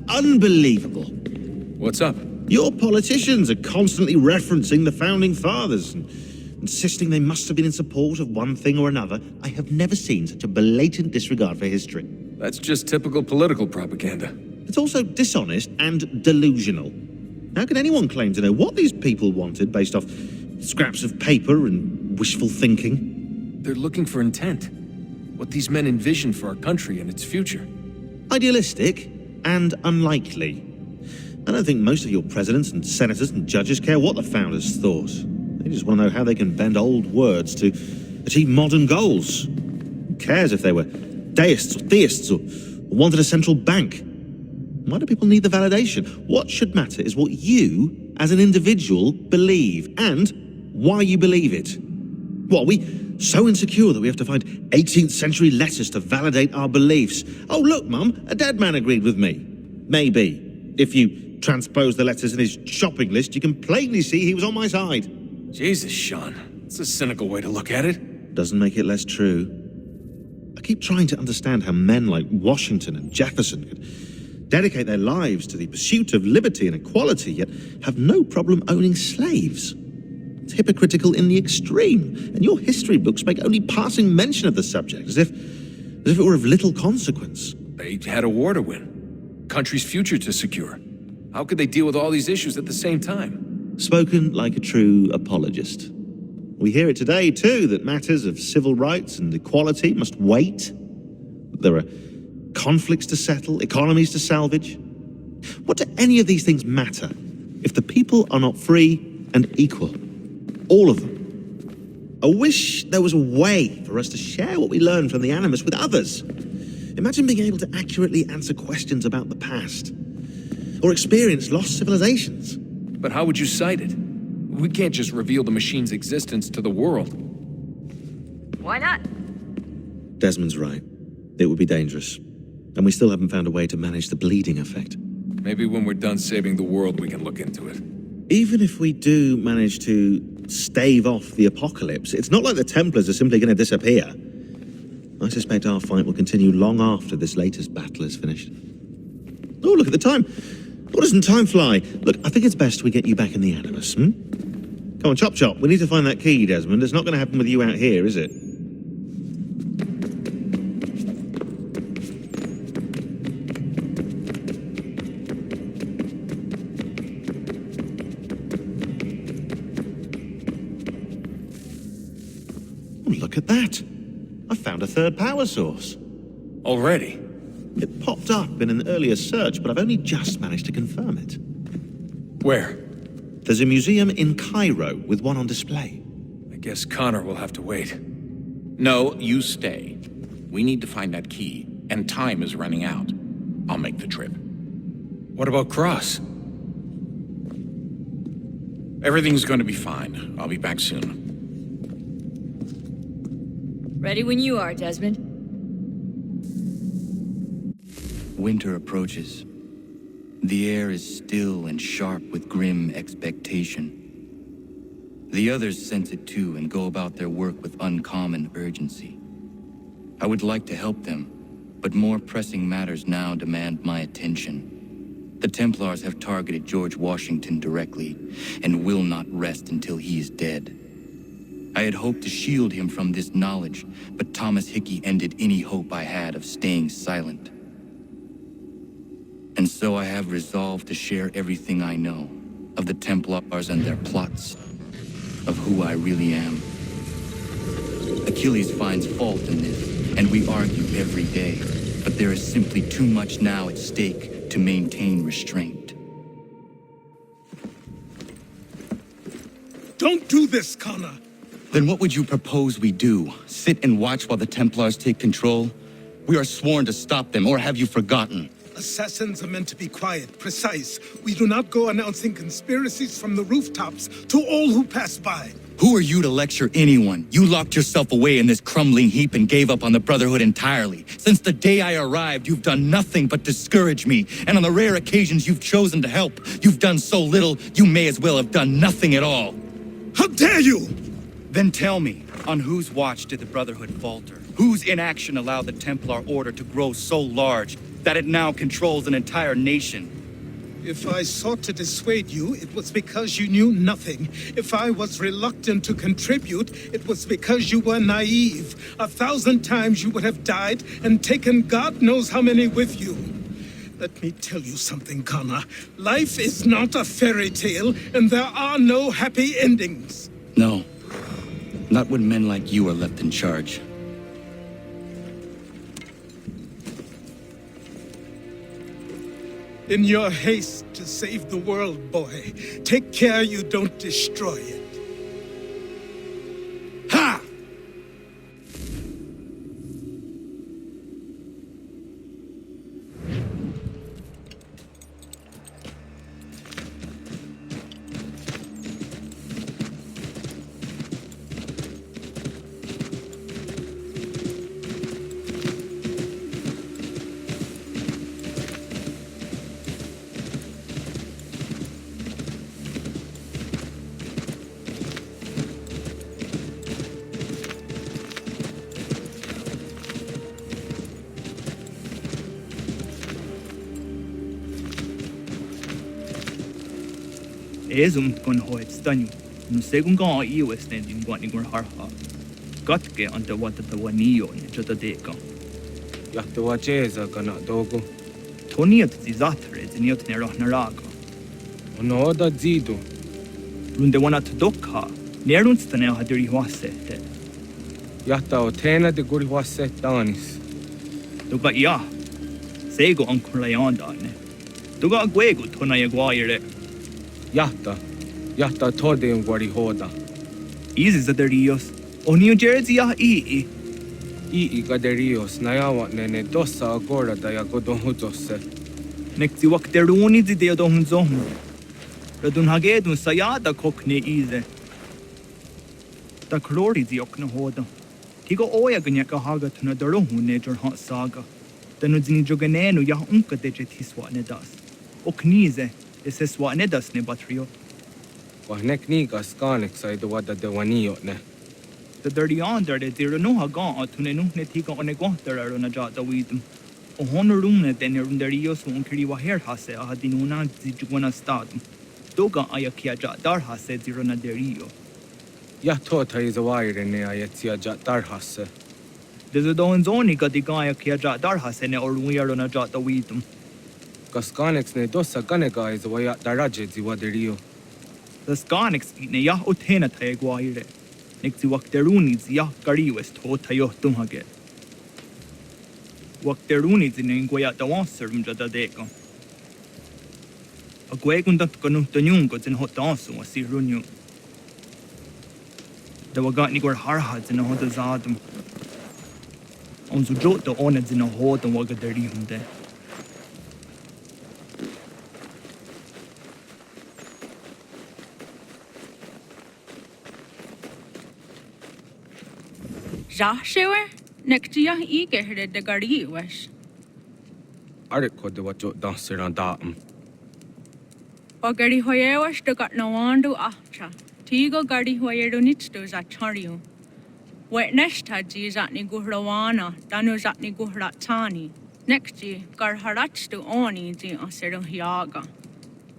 Unbelievable. What's up? Your politicians are constantly referencing the Founding Fathers and insisting they must have been in support of one thing or another. I have never seen such a blatant disregard for history. That's just typical political propaganda. It's also dishonest and delusional. How can anyone claim to know what these people wanted based off scraps of paper and wishful thinking? They're looking for intent. What these men envision for our country and its future. Idealistic and unlikely. I don't think most of your presidents and senators and judges care what the founders thought. They just want to know how they can bend old words to achieve modern goals. Who cares if they were deists or theists or wanted a central bank? Why do people need the validation? What should matter is what you, as an individual, believe and why you believe it. What, are we so insecure that we have to find 18th century letters to validate our beliefs? Oh, look, Mum, a dead man agreed with me. Maybe. If you transpose the letters in his shopping list, you can plainly see he was on my side. Jesus, Sean. It's a cynical way to look at it. Doesn't make it less true. I keep trying to understand how men like Washington and Jefferson could dedicate their lives to the pursuit of liberty and equality, yet have no problem owning slaves. It's hypocritical in the extreme, and your history books make only passing mention of the subject, as if it were of little consequence. They had a war to win, country's future to secure. How could they deal with all these issues at the same time? Spoken like a true apologist. We hear it today, too, that matters of civil rights and equality must wait. There are conflicts to settle, economies to salvage. What do any of these things matter if the people are not free and equal? All of them. I wish there was a way for us to share what we learn from the Animus with others. Imagine being able to accurately answer questions about the past, or experience lost civilizations. But how would you cite it? We can't just reveal the machine's existence to the world. Why not? Desmond's right. It would be dangerous. And we still haven't found a way to manage the bleeding effect. Maybe when we're done saving the world, we can look into it. Even if we do manage to stave off the apocalypse, it's not like the Templars are simply going to disappear. I suspect our fight will continue long after this latest battle is finished. Oh, look at the time. Oh, doesn't time fly? Look, I think it's best we get you back in the Animus, Come on, chop chop. We need to find that key, Desmond. It's not going to happen with you out here, is it? Look at that. I found a third power source. Already? It popped up in an earlier search, but I've only just managed to confirm it. Where? There's a museum in Cairo with one on display. I guess Connor will have to wait. No, you stay. We need to find that key, and time is running out. I'll make the trip. What about Cross? Everything's going to be fine. I'll be back soon. Ready when you are, Desmond. Winter approaches. The air is still and sharp with grim expectation. The others sense it too and go about their work with uncommon urgency. I would like to help them, but more pressing matters now demand my attention. The Templars have targeted George Washington directly and will not rest until he is dead. I had hoped to shield him from this knowledge, but Thomas Hickey ended any hope I had of staying silent. And so I have resolved to share everything I know of the Templars and their plots, of who I really am. Achilles finds fault in this, and we argue every day, but there is simply too much now at stake to maintain restraint. Don't do this, Connor. Then what would you propose we do? Sit and watch while the Templars take control? We are sworn to stop them, or have you forgotten? Assassins are meant to be quiet, precise. We do not go announcing conspiracies from the rooftops to all who pass by. Who are you to lecture anyone? You locked yourself away in this crumbling heap and gave up on the Brotherhood entirely. Since the day I arrived, you've done nothing but discourage me. And on the rare occasions you've chosen to help, you've done so little, you may as well have done nothing at all. How dare you! Then tell me, on whose watch did the Brotherhood falter? Whose inaction allowed the Templar Order to grow so large that it now controls an entire nation? If I sought to dissuade you, it was because you knew nothing. If I was reluctant to contribute, it was because you were naive. 1,000 times you would have died and taken God knows how many with you. Let me tell you something, Connor. Life is not a fairy tale, and there are no happy endings. No. Not when men like you are left in charge. In your haste to save the world, boy, take care you don't destroy it. Ha! Ezum kon hoit stanu. Nu segun ga io estendin gwani gur harha. Gatke anta wata the wanio ni jota deka. Yahta wacheza kana dogo. Toniat zizatre ziniot ne raga. Ono da zido. Runde wanat dokha. Nerunstane hadiri hwasete. Yahta otena de guri hwaset danis. Duga ya. Sego ankulayandane. Duga gwego tonaya gwaire. Yahta tode en guari hoda. Easy zaderios. O New Jersey ya ii. Ii gaderios nayawa nene dosa agora da ya godon hudose. Nekti wakteruni zi deo don zohmu. Radun hagedun sayada kokne ize. Da krori zi okna hoda. Tigo oya ganyaka haga tuna darohu nejor hot saga. Danu zini joganenu ya unka deje tiswa nedas. Oknize. Ese swa nedas ne batrio. Wahnek niga skanek sa ido wada de wanio ne. The dirty under de zero no haga atune ne tiga one gwahtara na jata widum. O honorune den runderios un kiri waher hase ahadinuna zijugwana stadum. Doga ayakia jatar hase zero na derio. Yahtota is a wire ne ayetsia jatar hase. Dezo don zoni gadiga ayakia jatar hase ne or na jata widum. Kaskanex ne dosa ganega is waya daraje ziwaderio. The Skanex ne ya utena taeguaire. Nixi wakteruni ya gariwest ho tayo tumhage. Wakteruni in goya da wanserum jada deka. A guegundat kanu tanyungo in hot dansu a sirunyu. The wagatni gor harhads in a hot zadum. On su jot the oneds in a hot and wagaderi hunde. Zashewer? Nektia ige herde de gari wesh. Ariko de wajo danser an daam. O gari hoyewash de got no wandu afcha. Tigo gari hoyeru nichto za chariu. Wet neshta ji zatni guhrawana, danu zatni guhratani. Nekji gar harachtu oni ji aseru hiaga.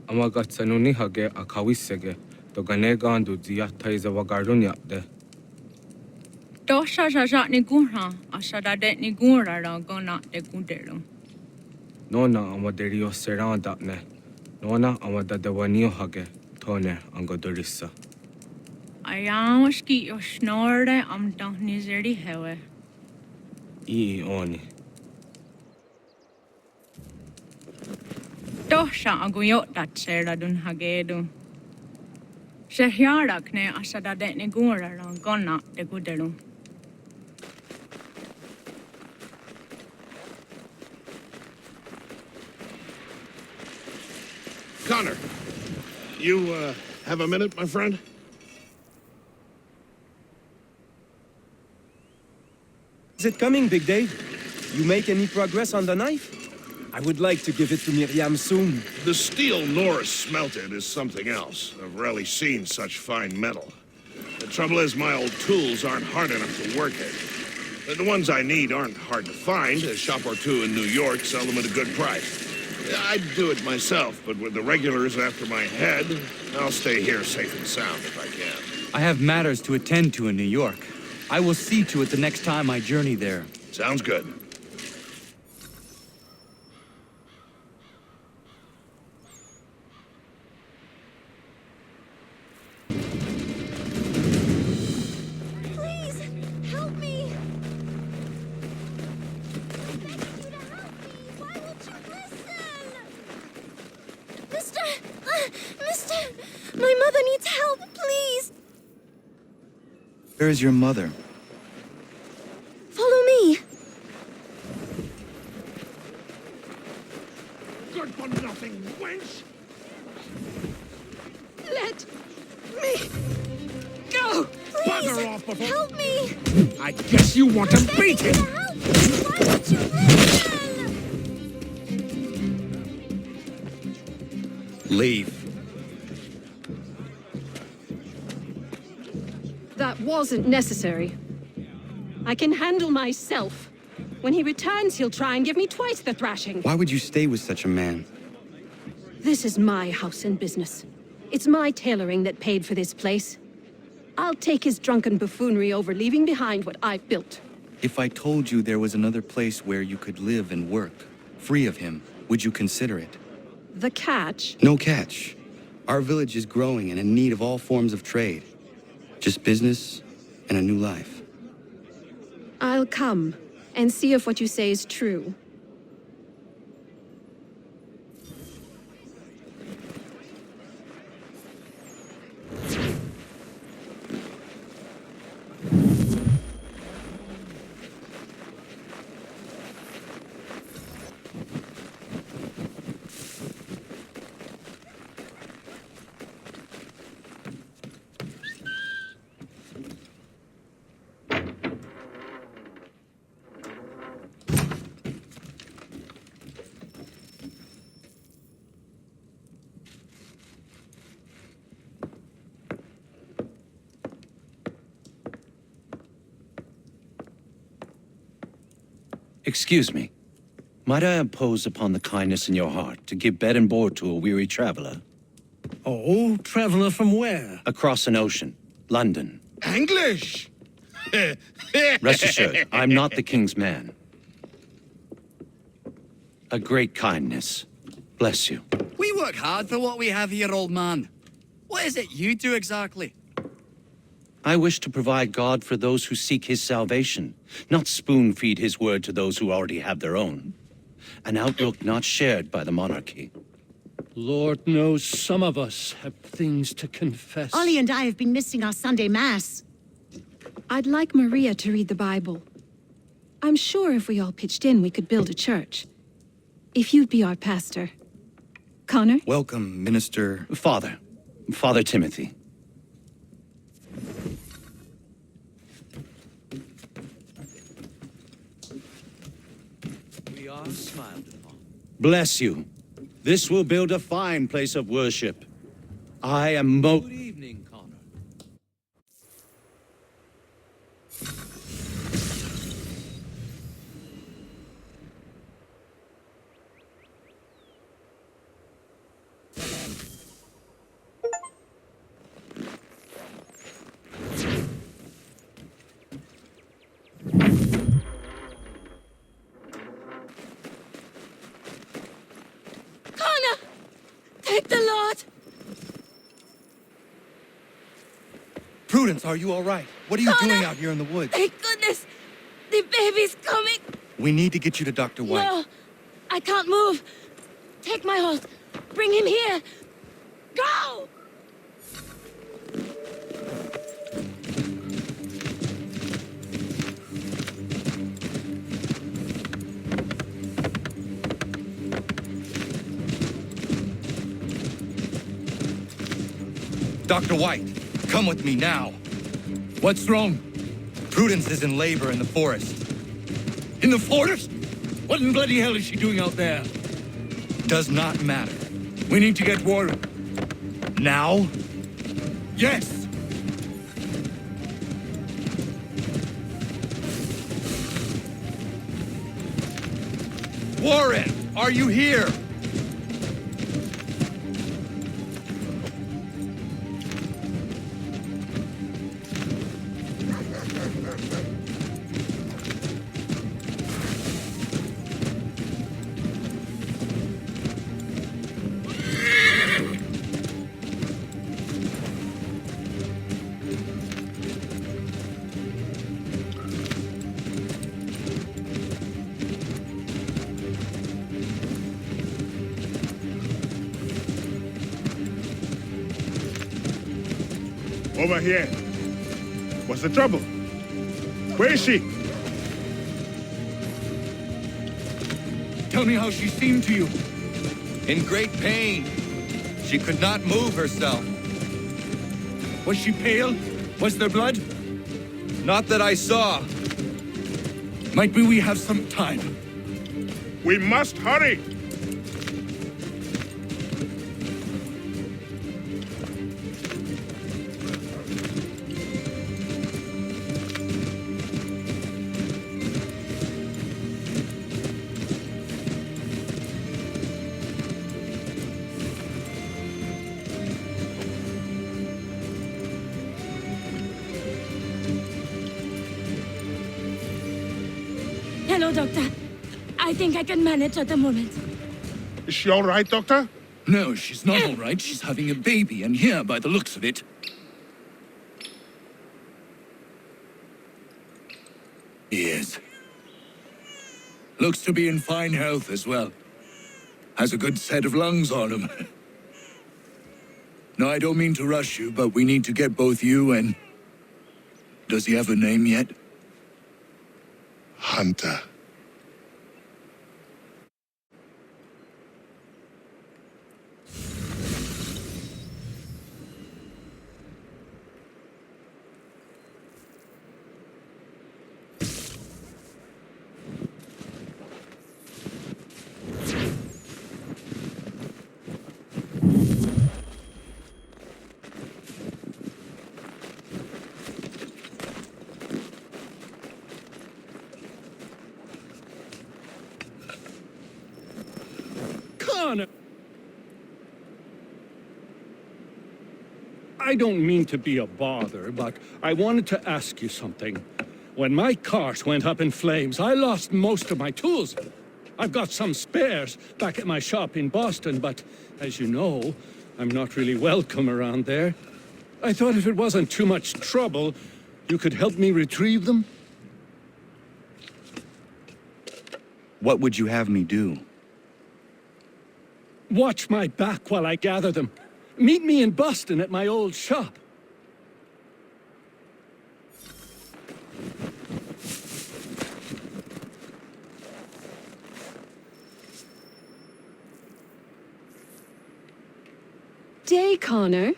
Amagatsanu nihage akawisege, to ganegandu ziyata is a wagarunya de. Dosha jajat ni gura, ashada det ni gura ra gona de gudero. Nona amaderio seranda ne. Nona amada de wanio hage, tone angodorissa. Ayamaski yo snorde am dan nizeri hewe. Ii oni. Dosha aguyot dat sera dun hagedu. Shehyarak ne ashada det ni gura ra gona de gudero. Connor, you, have a minute, my friend? Is it coming, Big Dave? You make any progress on the knife? I would like to give it to Miriam soon. The steel Norris smelted is something else. I've rarely seen such fine metal. The trouble is my old tools aren't hard enough to work at. The ones I need aren't hard to find. A shop or two in New York sell them at a good price. I'd do it myself, but with the regulars after my head, I'll stay here safe and sound if I can. I have matters to attend to in New York. I will see to it the next time I journey there. Sounds good. Please, help me! My mother needs help, please! Where is your mother? Follow me! Good for nothing, wench! Let me go! Please! Bugger off before... Help me! I guess you want to beat him! Why won't you listen? Leave. That wasn't necessary. I can handle myself. When he returns, he'll try and give me twice the thrashing. Why would you stay with such a man? This is my house and business. It's my tailoring that paid for this place. I'll take his drunken buffoonery over leaving behind what I've built. If I told you there was another place where you could live and work, free of him, would you consider it? The catch? No catch. Our village is growing and in need of all forms of trade. Just business and a new life. I'll come and see if what you say is true. Excuse me. Might I impose upon the kindness in your heart to give bed and board to a weary traveler? Oh, traveler from where? Across an ocean. London. English! Rest assured, I'm not the king's man. A great kindness. Bless you. We work hard for what we have here, old man. What is it you do exactly? I wish to provide God for those who seek his salvation, not spoon-feed his word to those who already have their own. An outlook not shared by the monarchy. Lord knows some of us have things to confess. Ollie and I have been missing our Sunday Mass. I'd like Maria to read the Bible. I'm sure if we all pitched in, we could build a church. If you'd be our pastor. Connor? Welcome, Minister... Father Timothy. We are smiled upon. Bless you. This will build a fine place of worship. I am Good evening, Connor. Take the Lord! Prudence, are you all right? What are you doing out here in the woods? Thank goodness! The baby's coming! We need to get you to Dr. White. No! I can't move! Take my horse! Bring him here! Go! Dr. White, come with me now. What's wrong? Prudence is in labor in the forest. In the forest? What in bloody hell is she doing out there? Does not matter. We need to get Warren. Now? Yes! Warren, are you here? Over here. What's the trouble? Where is she? Tell me how she seemed to you. In great pain. She could not move herself. Was she pale? Was there blood? Not that I saw. Might be we have some time. We must hurry! Hello, Doctor. I think I can manage at the moment. Is she all right, Doctor? No, she's not all right. She's having a baby, and here, by the looks of it. He is. Looks to be in fine health as well. Has a good set of lungs on him. No, I don't mean to rush you, but we need to get both you and... Does he have a name yet? Hunter. I don't mean to be a bother, but I wanted to ask you something. When my cart went up in flames, I lost most of my tools. I've got some spares back at my shop in Boston, but as you know, I'm not really welcome around there. I thought if it wasn't too much trouble, you could help me retrieve them? What would you have me do? Watch my back while I gather them. Meet me in Boston at my old shop. Day, Connor.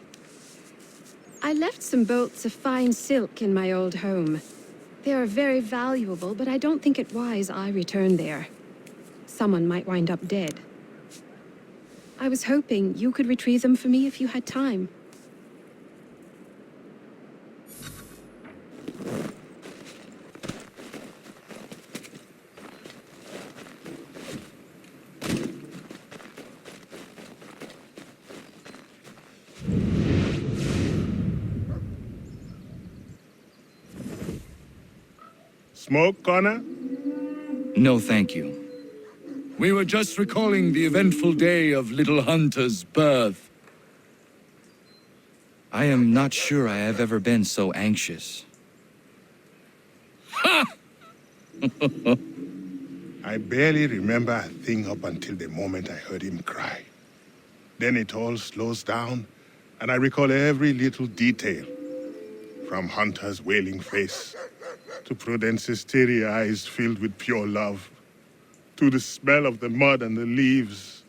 I left some bolts of fine silk in my old home. They are very valuable, but I don't think it wise I return there. Someone might wind up dead. I was hoping you could retrieve them for me if you had time. Smoke, Connor? No, thank you. We were just recalling the eventful day of little Hunter's birth. I am not sure I have ever been so anxious. I barely remember a thing up until the moment I heard him cry. Then it all slows down, and I recall every little detail. From Hunter's wailing face, to Prudence's teary eyes filled with pure love, to the smell of the mud and the leaves.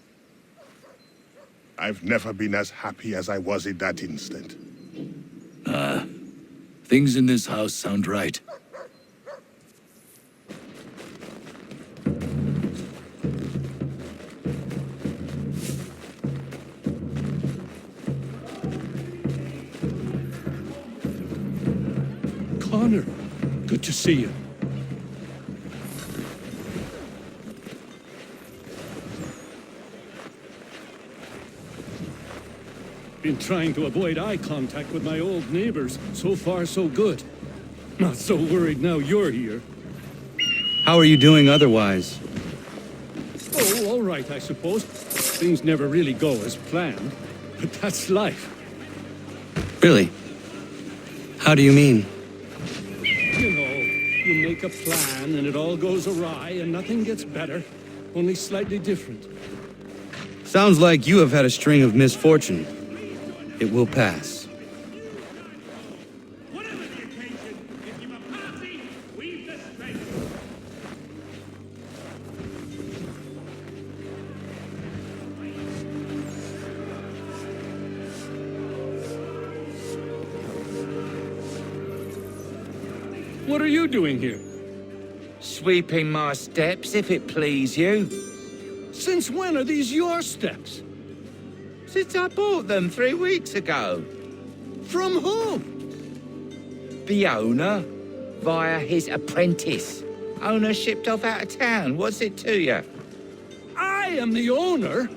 I've never been as happy as I was in that instant. Things in this house sound right. Connor, good to see you. Been trying to avoid eye contact with my old neighbors. So far, so good. Not so worried now you're here. How are you doing otherwise? Oh, all right, I suppose. Things never really go as planned, but that's life. Really? How do you mean? You know, you make a plan and it all goes awry and nothing gets better, only slightly different. Sounds like you have had a string of misfortune. It will pass. what are you doing here? Sweeping my steps, if it please you. Since when are these your steps? Since I bought them 3 weeks ago. From whom? The owner, via his apprentice. Owner shipped off out of town. What's it to you? I am the owner?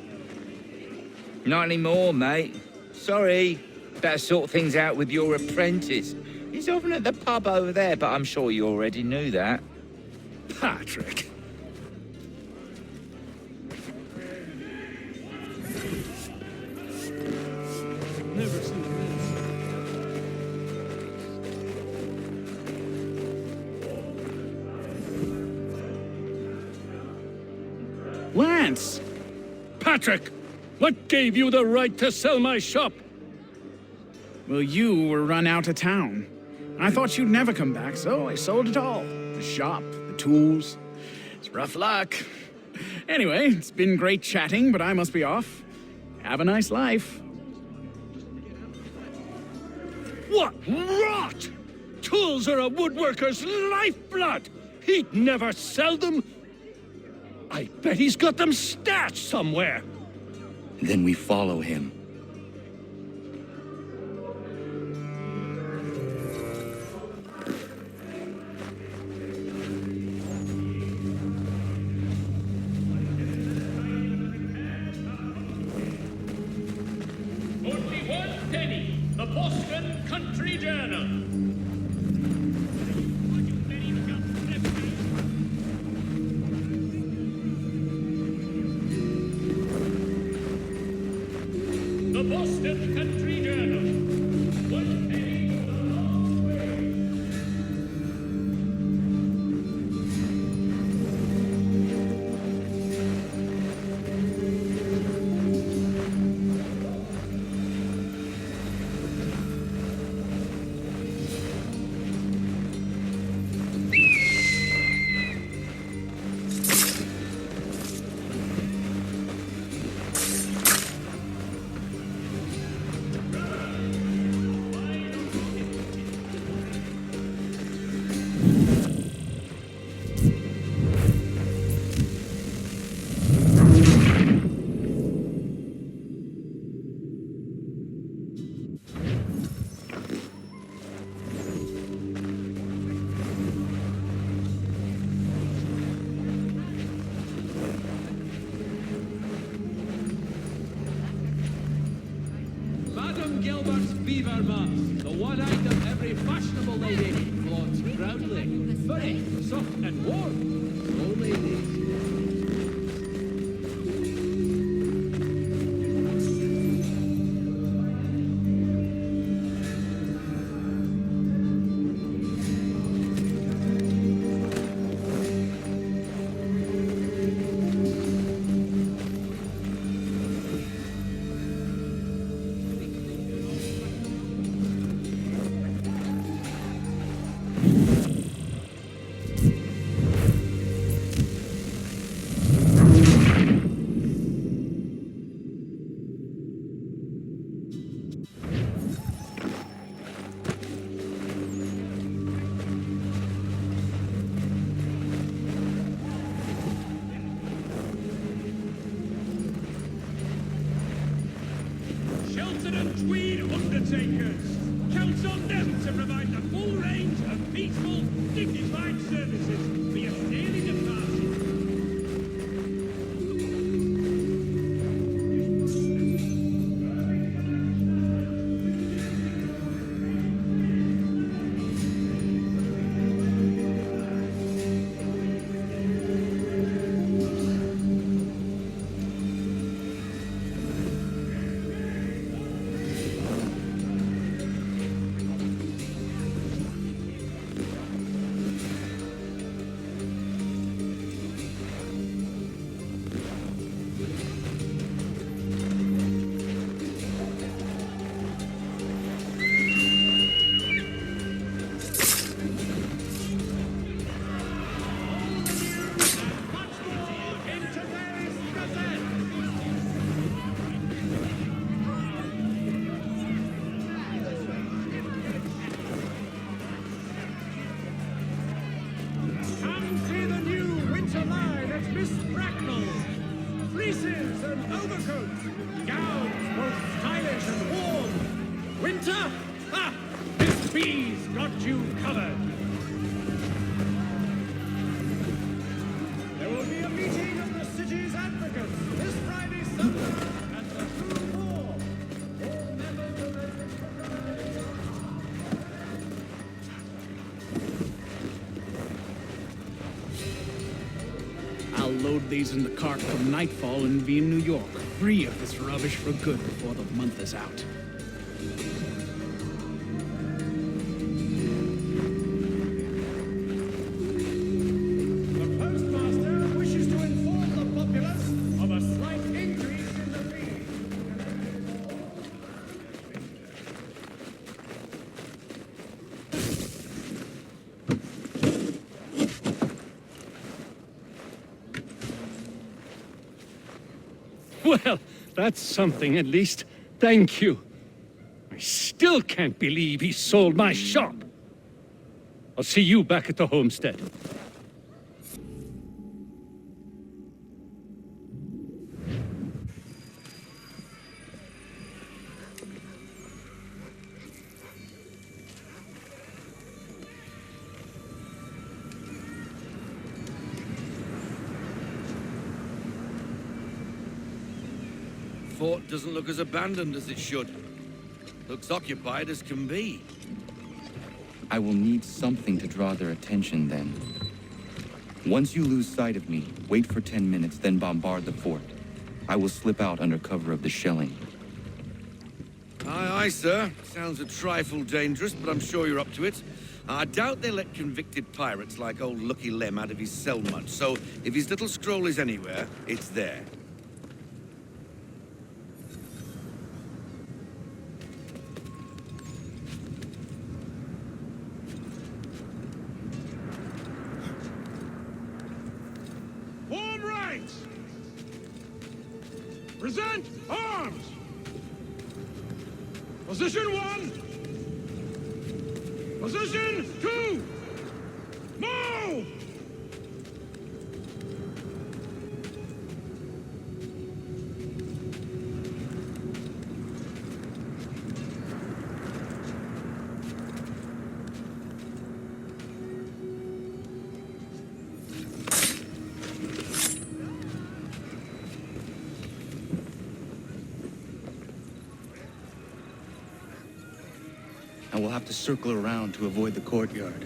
Not anymore, mate. Sorry. Better sort things out with your apprentice. He's often at the pub over there, but I'm sure you already knew that. Patrick. Never seen this. Lance! Patrick! What gave you the right to sell my shop? Well, you were run out of town. I thought you'd never come back, so I sold it all. The shop, the tools. It's rough luck. Anyway, it's been great chatting, but I must be off. Have a nice life. What rot! Tools are a woodworker's lifeblood! He'd never sell them! I bet he's got them stashed somewhere! Then we follow him. Only 1 penny. The Boston Country Journal. The Boston Country Journal. 1 penny for the long way. Madam Gilbert's beaver mask, the one item every fashionable lady flaunts proudly. Furry, soft and warm. Oh, ladies. Shelton and Tweed Undertakers. Counts on them to provide the full range of peaceful, dignified services for your daily departed. Western overcoats. Gowns both stylish and warm. Winter? Ah! This bee's got you covered. There will be a meeting of the city's advocates this Friday summer at the Food Hall. All members of the... I'll load these in the cart from nightfall and be in New York, free of this rubbish for good before the month is out. The postmaster wishes to inform the populace of a slight increase in the fee. Well, that's something at least. Thank you. I still can't believe he sold my shop. I'll see you back at the homestead. Fort doesn't look as abandoned as it should. Looks occupied as can be. I will need something to draw their attention then. Once you lose sight of me, wait for 10 minutes, then bombard the fort. I will slip out under cover of the shelling. Aye, aye, sir. Sounds a trifle dangerous, but I'm sure you're up to it. I doubt they let convicted pirates like old Lucky Lem out of his cell much, so if his little scroll is anywhere, it's there. Form right! Present arms! Position 1! Position 2! Move! I will have to circle around to avoid the courtyard.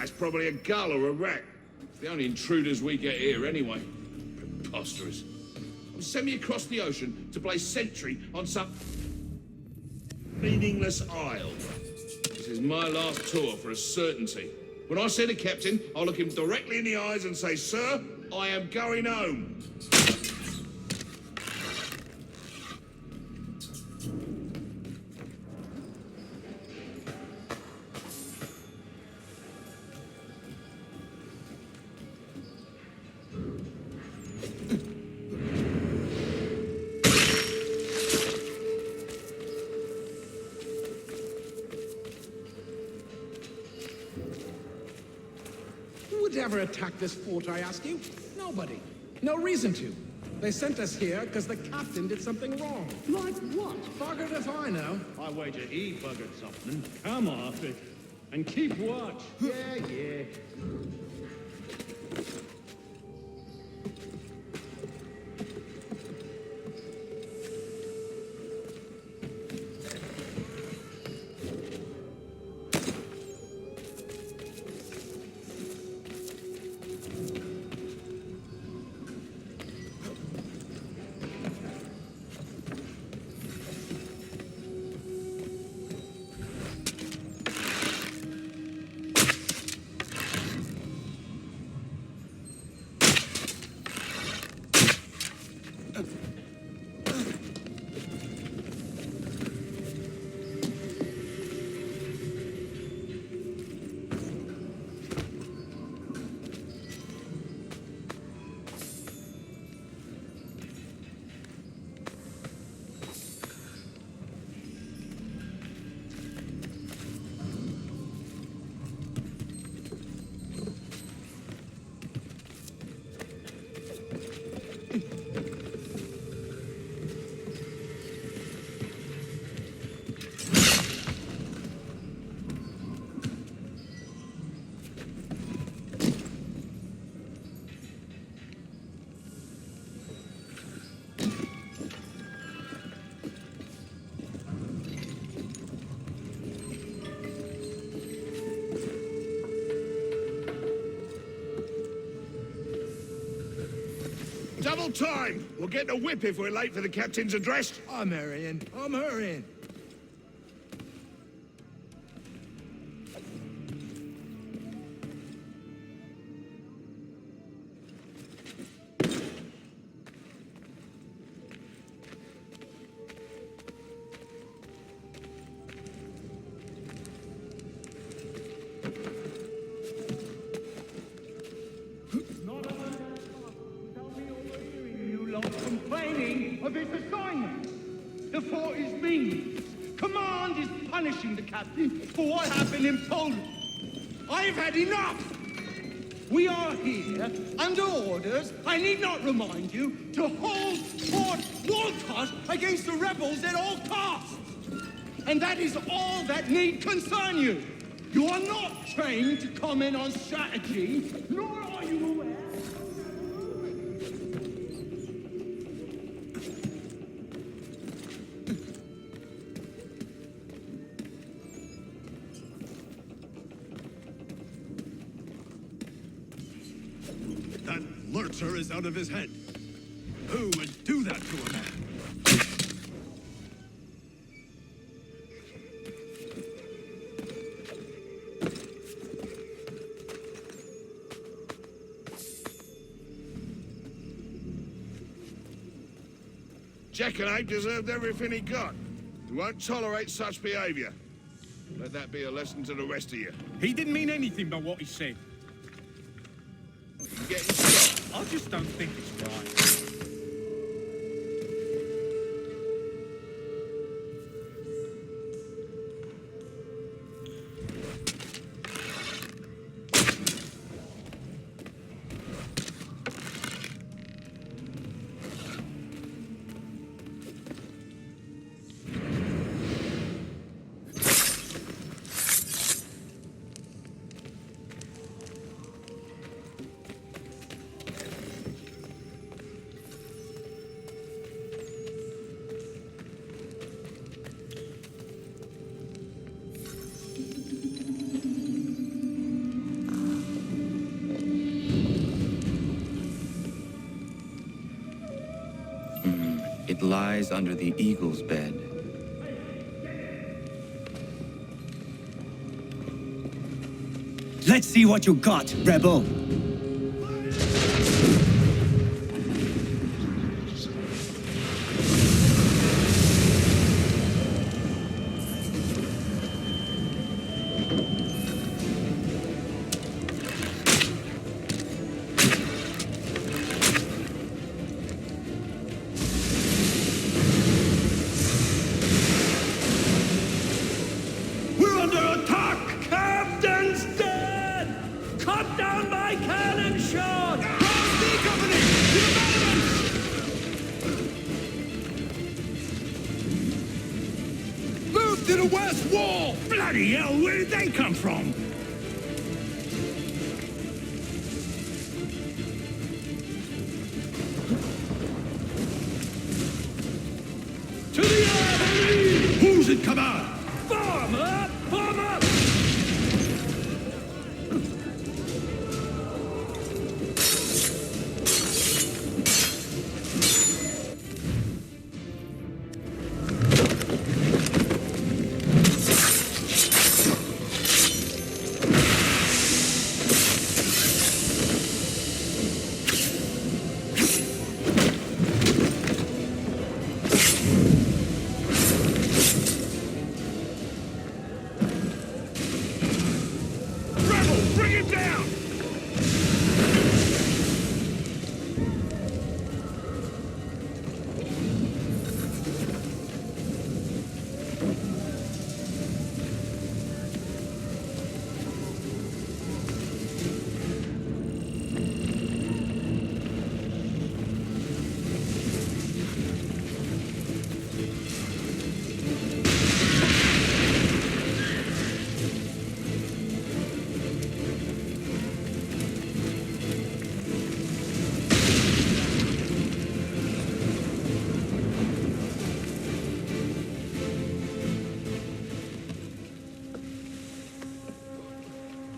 It's probably a gull or a rat. It's the only intruders we get here anyway. Preposterous. Send me across the ocean to play sentry on some meaningless isle. This is my last tour for a certainty. When I see the captain, I'll look him directly in the eyes and say, "Sir, I am going home." Who would ever attack this fort, I ask you? Nobody. No reason to. They sent us here because the captain did something wrong. Like what? Buggered if I know. I wager he buggered something. Come off it. And keep watch. Yeah. Double time! We'll get a whip if we're late for the captain's address. I'm hurrying. I'm hurrying. Complaining of his assignment. The fort is meaningless. Command is punishing the captain for what happened in Poland. I've had enough! We are here under orders, I need not remind you, to hold Fort Walcott against the rebels at all costs. And that is all that need concern you. You are not trained to comment on strategy, nor are you aware. That lurcher is out of his head. Who would do that to a man? Jackanapes deserved everything he got. We won't tolerate such behavior. Let that be a lesson to the rest of you. He didn't mean anything by what he said. You're getting shot. I just don't think it's right. It lies under the eagle's bed. Let's see what you got, rebel. We're under attack! Captain's dead! Cut down by cannon shot! Cross company! To the battlements! Move to the west wall! Bloody hell, where did they come from? To the army! Who's in command? Form up! Form up! Rebel, bring him down!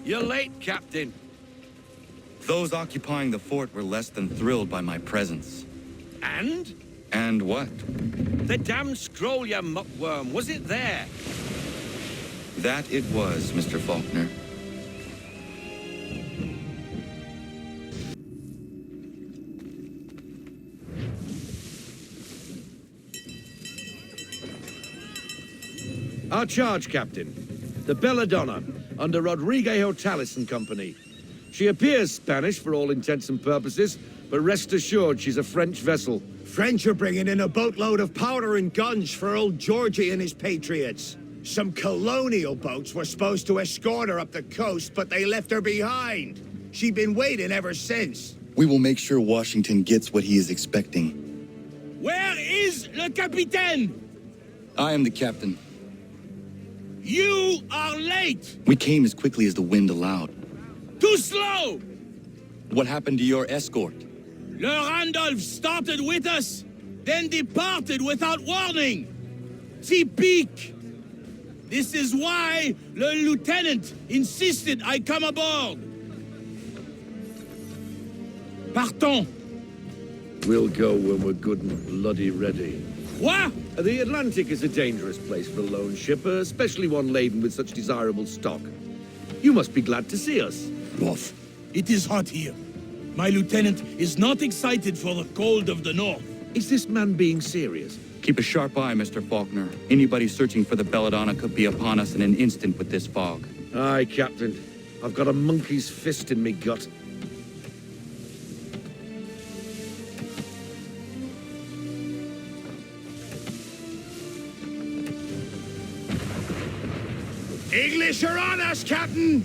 You're late, Captain. Those occupying the fort were less than thrilled by my presence. And? And what? The damned scroll, you muckworm. Was it there? That it was, Mr. Faulkner. Our charge, Captain. The Belladonna, under Rodrigo Talis and Company. She appears Spanish for all intents and purposes, but rest assured she's a French vessel. French are bringing in a boatload of powder and guns for old Georgie and his patriots. Some colonial boats were supposed to escort her up the coast, but they left her behind. She's been waiting ever since. We will make sure Washington gets what he is expecting. Where is le capitaine? I am the captain. You are late! We came as quickly as the wind allowed. Too slow! What happened to your escort? Le Randolph started with us, then departed without warning. Typique! This is why le lieutenant insisted I come aboard. Partons! We'll go when we're good and bloody ready. What? The Atlantic is a dangerous place for a lone ship, especially one laden with such desirable stock. You must be glad to see us. Wolf, it is hot here. My lieutenant is not excited for the cold of the north. Is this man being serious? Keep a sharp eye, Mr. Faulkner. Anybody searching for the Belladonna could be upon us in an instant with this fog. Aye, Captain. I've got a monkey's fist in me gut. English are on us, Captain!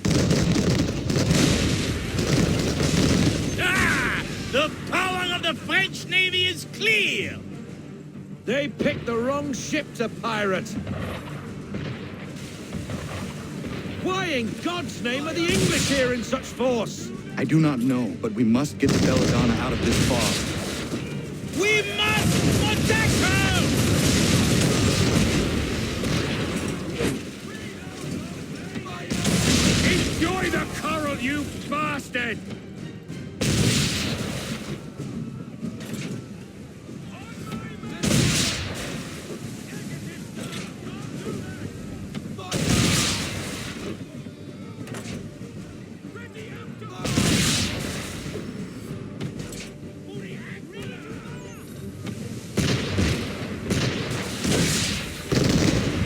Ah! The power of the French Navy is clear! They picked the wrong ship to pirate. Why in God's name are the English here in such force? I do not know, but we must get the Belladonna out of this fog. We must protect her! Enjoy the coral, you bastard!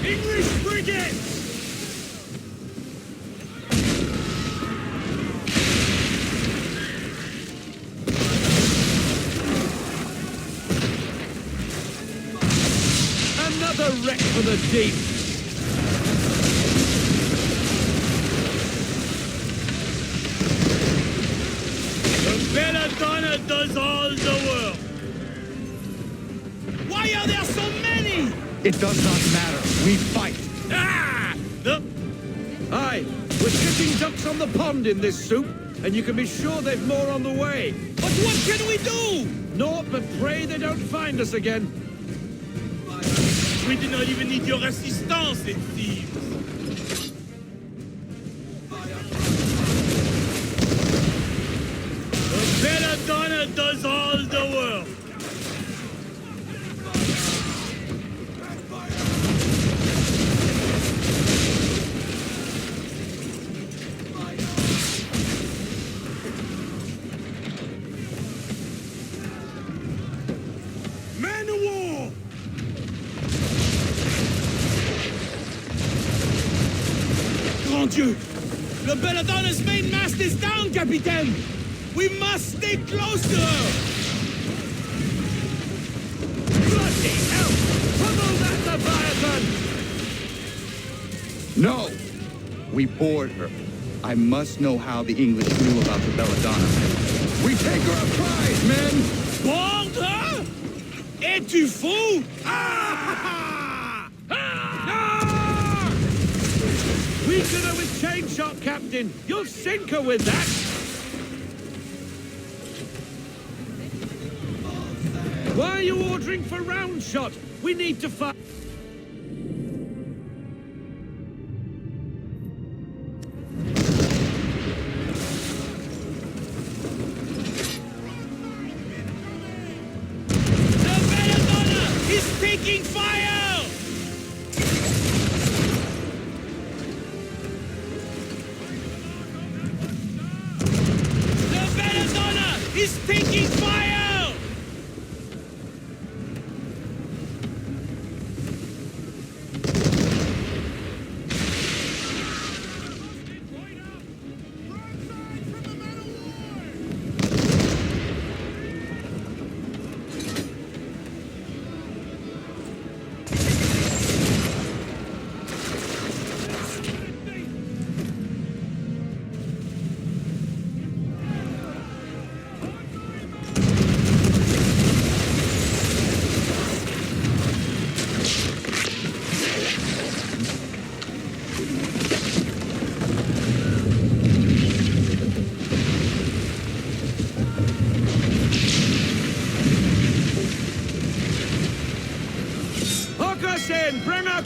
English frigates! Another wreck for the deep. The Belladonna does all the work. Why are there so many? It does not matter. We fight. Ah! Aye, we're shooting ducks on the pond in this soup, and you can be sure they've more on the way. But what can we do? Naught but pray they don't find us again. We do not even need your assistance, it seems. The Belladonna does all the work. Man of war! Grand Dieu! Le Belladonna's main mast is down, Capitaine! We must stay close to her! Bloody hell! Pummel that Leviathan! No! We board her. I must know how the English knew about the Belladonna. We take her a prize, men! Board her? Es-tu fou? Ah! Ah! Weaken her with chain shot, Captain! You'll sink her with that! Why are you ordering for round shot? We need to fight.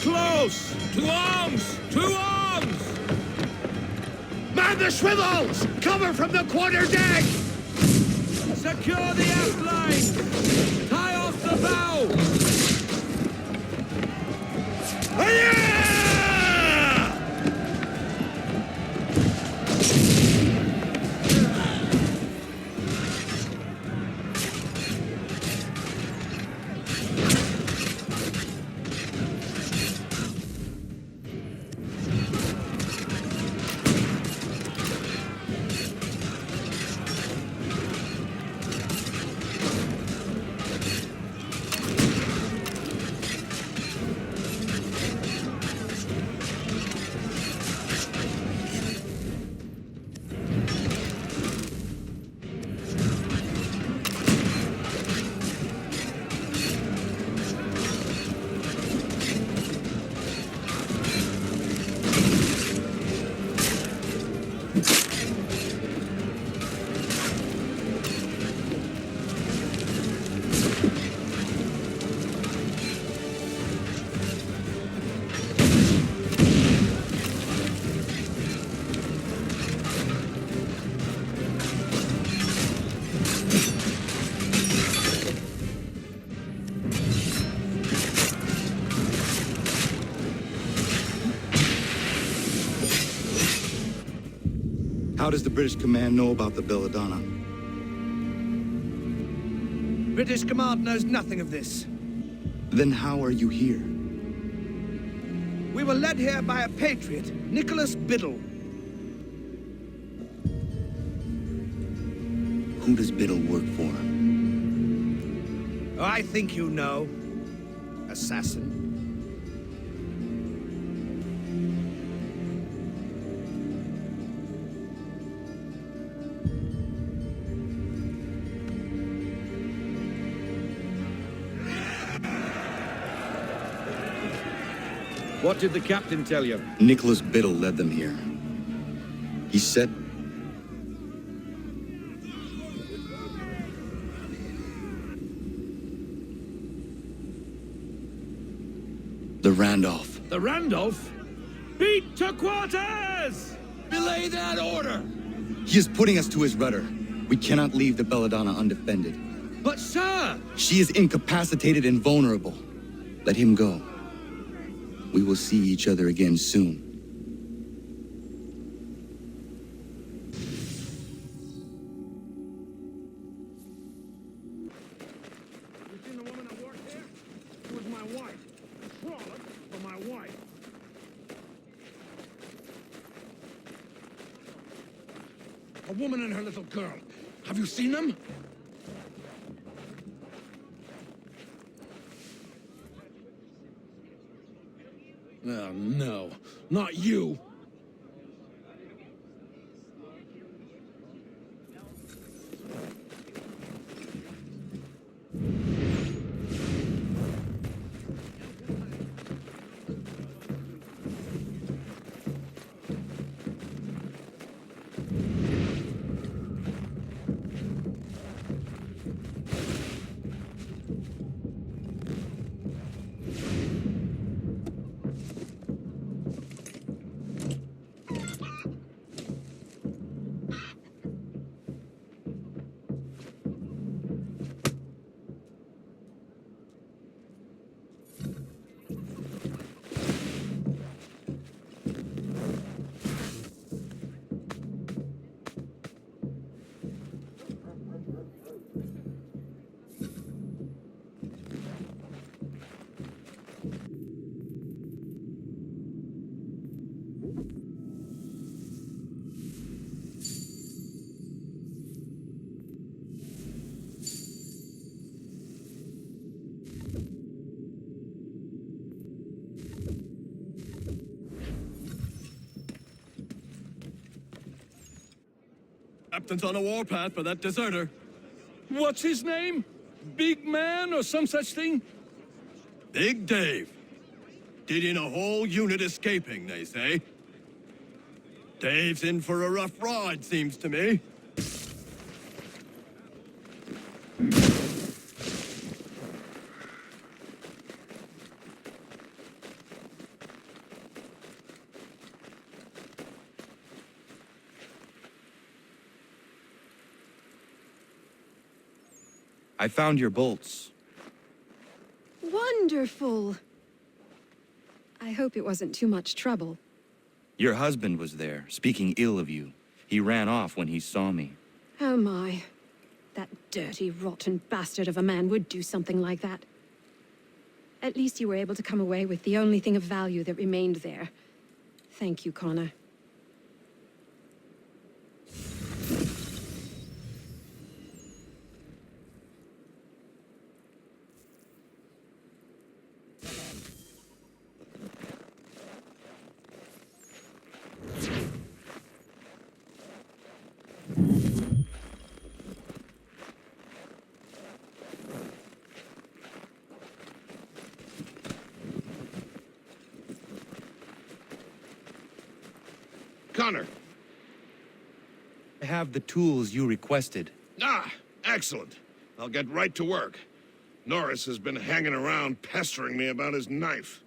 close! To arms! To arms! Man the swivels! Cover from the quarter deck! Secure the aft line! Tie off the bow! How does the British command know about the Belladonna? British command knows nothing of this. Then how are you here? We were led here by a patriot, Nicholas Biddle. Who does Biddle work for? Oh, I think you know. Assassin. What did the captain tell you? Nicholas Biddle led them here. He said... The Randolph. The Randolph? Beat to quarters! Belay that order! He is putting us to his rudder. We cannot leave the Belladonna undefended. But sir! She is incapacitated and vulnerable. Let him go. We will see each other again soon. You seen the woman that worked here? She was my wife. Frolic for my wife. A woman and her little girl. Have you seen them? Oh, no. Not you. Captain's on a warpath for that deserter. What's his name? Big Man or some such thing? Big Dave. Leading a whole unit escaping, they say. Dave's in for a rough ride, seems to me. I found your bolts. Wonderful. I hope it wasn't too much trouble. Your husband was there, speaking ill of you. He ran off when he saw me. Oh my. That dirty, rotten bastard of a man would do something like that. At least you were able to come away with the only thing of value that remained there. Thank you, Connor. Connor. I have the tools you requested. Ah, excellent. I'll get right to work. Norris has been hanging around pestering me about his knife.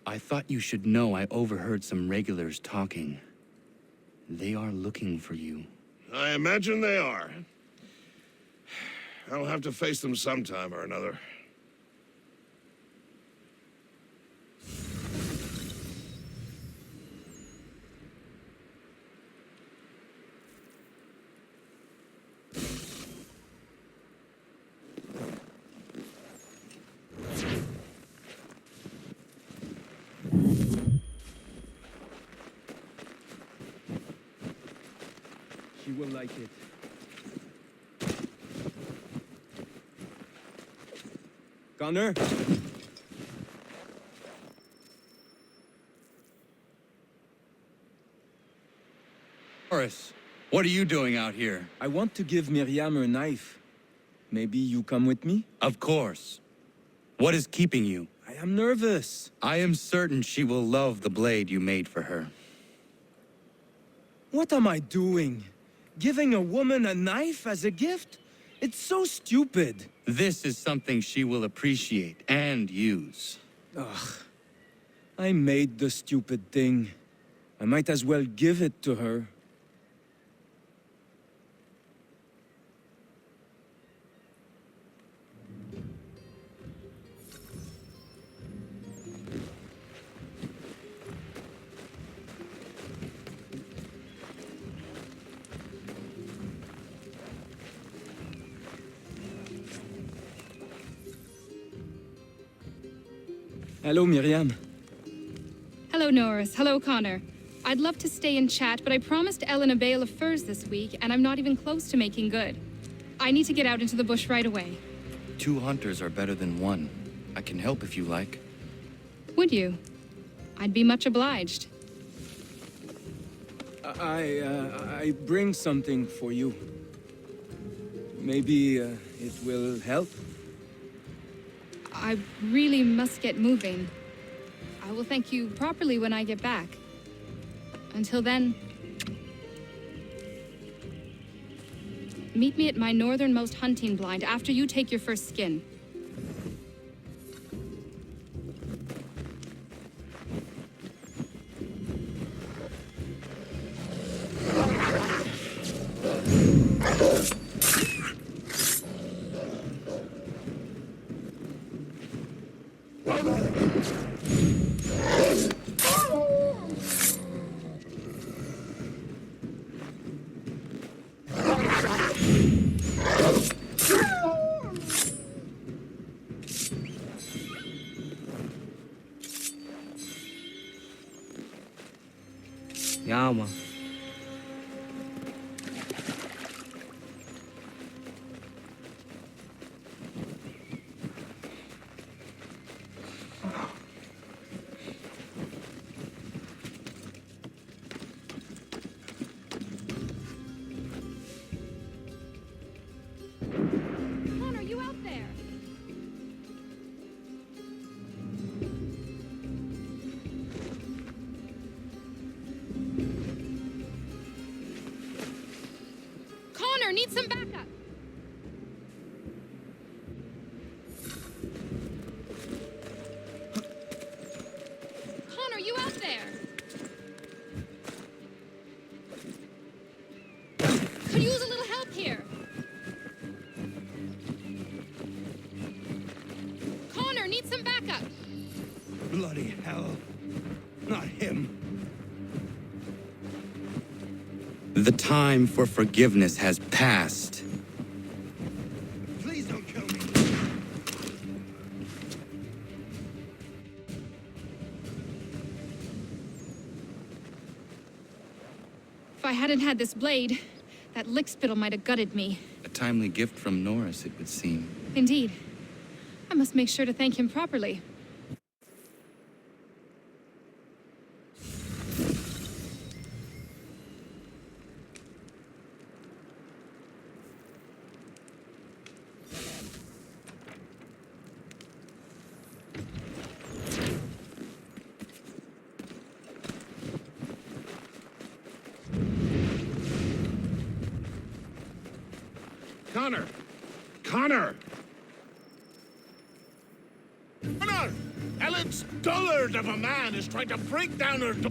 I thought you should know I overheard some regulars talking. They are looking for you. I imagine they are. I'll have to face them sometime or another. She will like it. Connor? Horace, what are you doing out here? I want to give Miriam her knife. Maybe you come with me? Of course. What is keeping you? I am nervous. I am certain she will love the blade you made for her. What am I doing? Giving a woman a knife as a gift? It's so stupid. This is something she will appreciate and use. Ugh. I made the stupid thing. I might as well give it to her. Hello, Miriam. Hello, Norris. Hello, Connor. I'd love to stay and chat, but I promised Ellen a bale of furs this week, and I'm not even close to making good. I need to get out into the bush right away. 2 hunters are better than 1. I can help if you like. Would you? I'd be much obliged. I bring something for you. Maybe it will help? I really must get moving. I will thank you properly when I get back. Until then, meet me at my northernmost hunting blind after you take your first skin. Ja, man. Connor, you out there? Connor, need some backup. Connor, you out there? Could use a little help here. Not him. The time for forgiveness has passed. Please don't kill me. If I hadn't had this blade, that lickspittle might have gutted me. A timely gift from Norris, it would seem. Indeed. I must make sure to thank him properly. Connor! Connor! Connor! Ellen's dullard of a man is trying to break down her door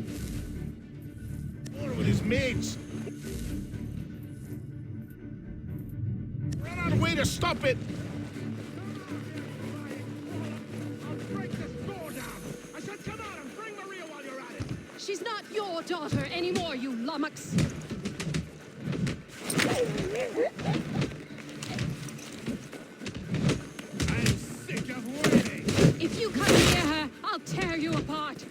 with his mates. Run out a way to stop it! She's not your daughter anymore, you lummox. If you come near her, I'll tear you apart.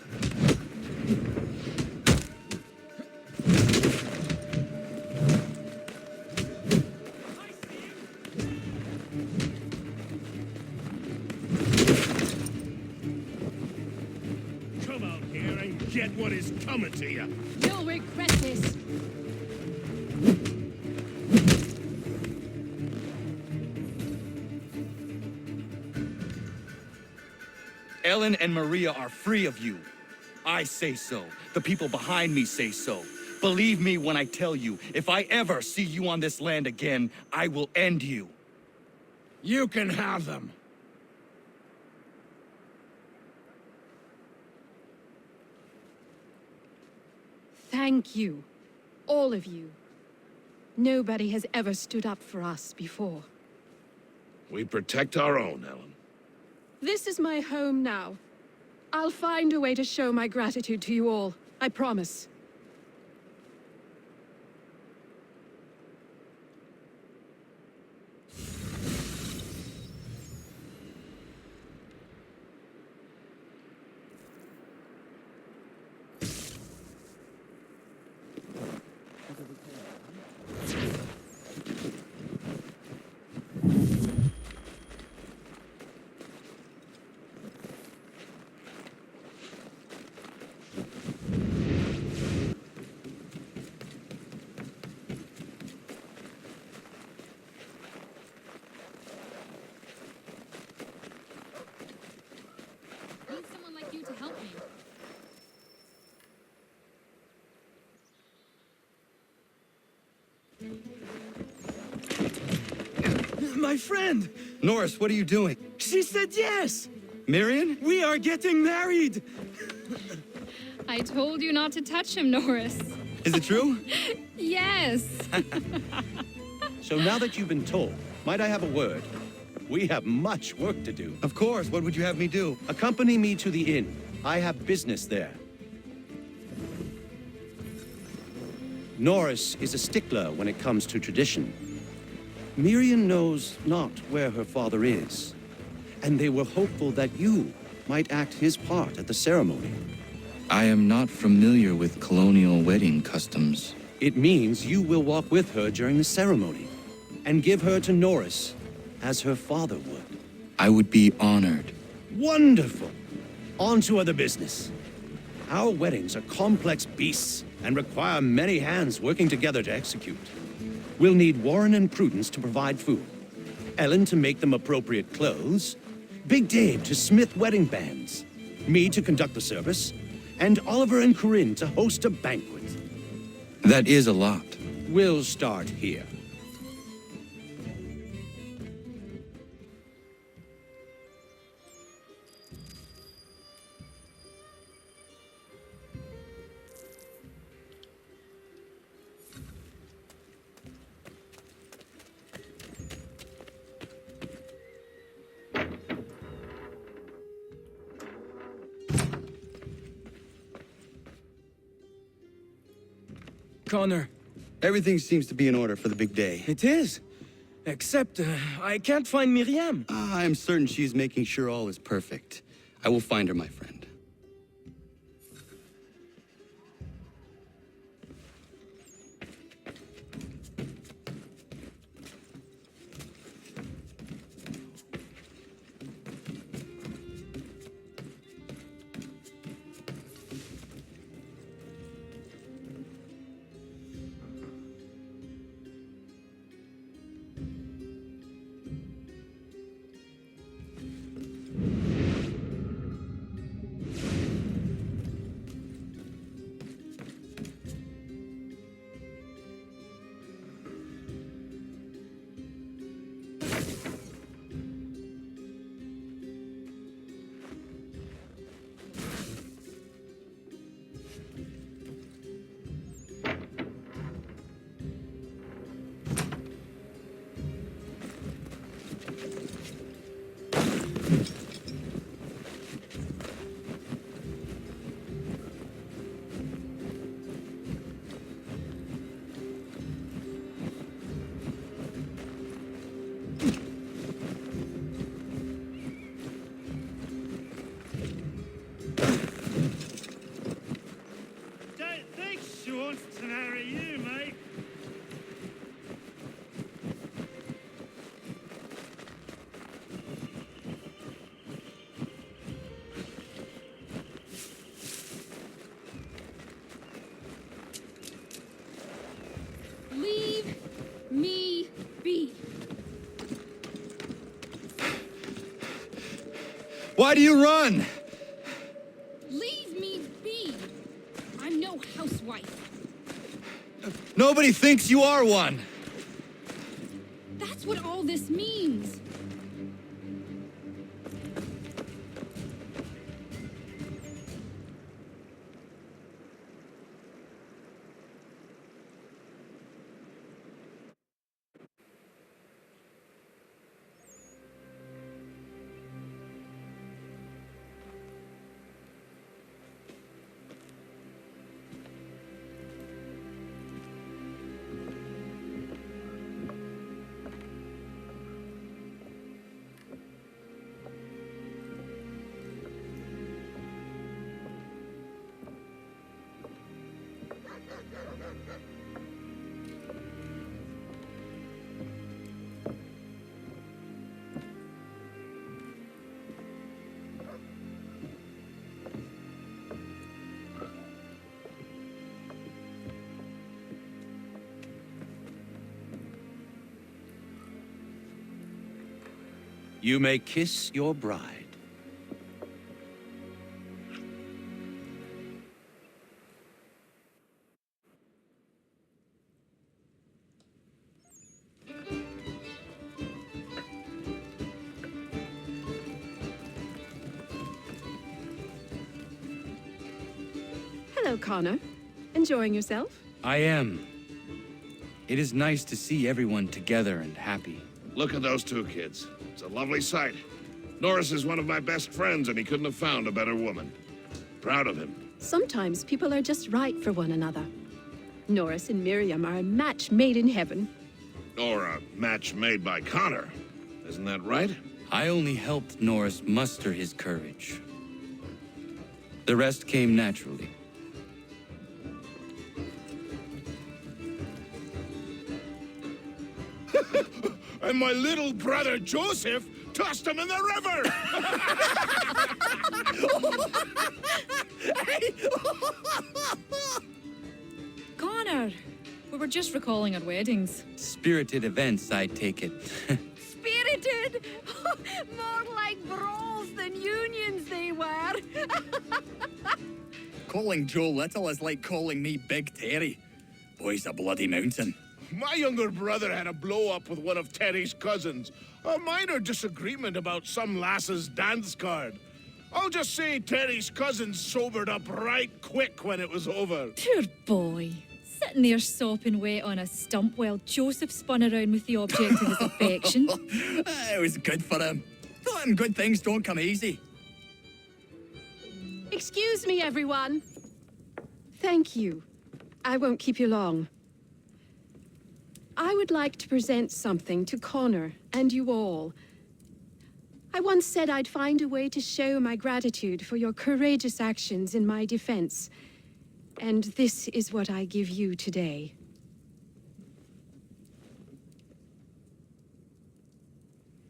Come out here and get what is coming to you. You'll regret this. Ellen and Maria are free of you. I say so. The people behind me say so. Believe me when I tell you, if I ever see you on this land again, I will end you. You can have them. Thank you. All of you. Nobody has ever stood up for us before. We protect our own, Ellen. This is my home now. I'll find a way to show my gratitude to you all. I promise. Need someone like you to help me. My friend! Norris, what are you doing? She said yes! Marion? We are getting married! I told you not to touch him, Norris. Is it true? Yes! So now that you've been told, might I have a word? We have much work to do. Of course, what would you have me do? Accompany me to the inn. I have business there. Norris is a stickler when it comes to tradition. Miriam knows not where her father is, and they were hopeful that you might act his part at the ceremony. I am not familiar with colonial wedding customs. It means you will walk with her during the ceremony, and give her to Norris, as her father would. I would be honored. Wonderful! On to other business. Our weddings are complex beasts, and require many hands working together to execute. We'll need Warren and Prudence to provide food, Ellen to make them appropriate clothes, Big Dave to smith wedding bands, me to conduct the service, and Oliver and Corinne to host a banquet. That is a lot. We'll start here. Connor. Everything seems to be in order for the big day. It is. Except, I can't find Miriam. I'm certain she's making sure all is perfect. I will find her, my friend. Leave me be. Why do you run? Leave me be. I'm no housewife. Nobody thinks you are one. That's what all this means. You may kiss your bride. Hello, Connor. Enjoying yourself? I am. It is nice to see everyone together and happy. Look at those two kids. It's a lovely sight. Norris is one of my best friends, and he couldn't have found a better woman. Proud of him. Sometimes people are just right for one another. Norris and Miriam are a match made in heaven. Or a match made by Connor. Isn't that right? I only helped Norris muster his courage. The rest came naturally. And my little brother Joseph tossed him in the river! Connor, we were just recalling our weddings. Spirited events, I take it. Spirited! More like brawls than unions they were. Calling Joe Little is like calling me Big Terry. Boy's a bloody mountain. My younger brother had a blow-up with one of Terry's cousins. A minor disagreement about some lass's dance card. I'll just say Terry's cousin sobered up right quick when it was over. Poor boy. Sitting there sopping wet on a stump while Joseph spun around with the object of his affection. It was good for him. Taught him good things don't come easy. Excuse me, everyone. Thank you. I won't keep you long. I would like to present something to Connor and you all. I once said I'd find a way to show my gratitude for your courageous actions in my defense. And this is what I give you today.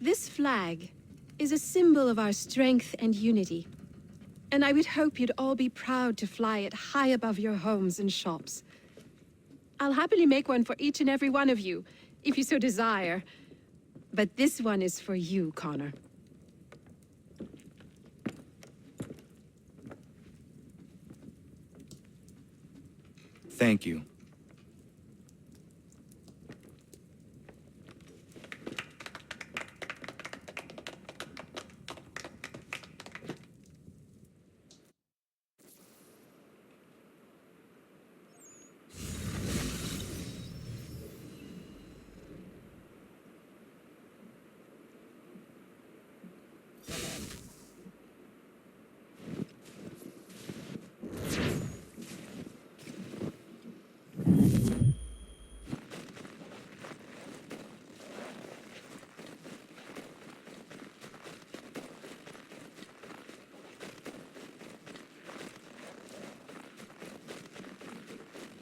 This flag is a symbol of our strength and unity. And I would hope you'd all be proud to fly it high above your homes and shops. I'll happily make one for each and every one of you, if you so desire. But this one is for you, Connor. Thank you.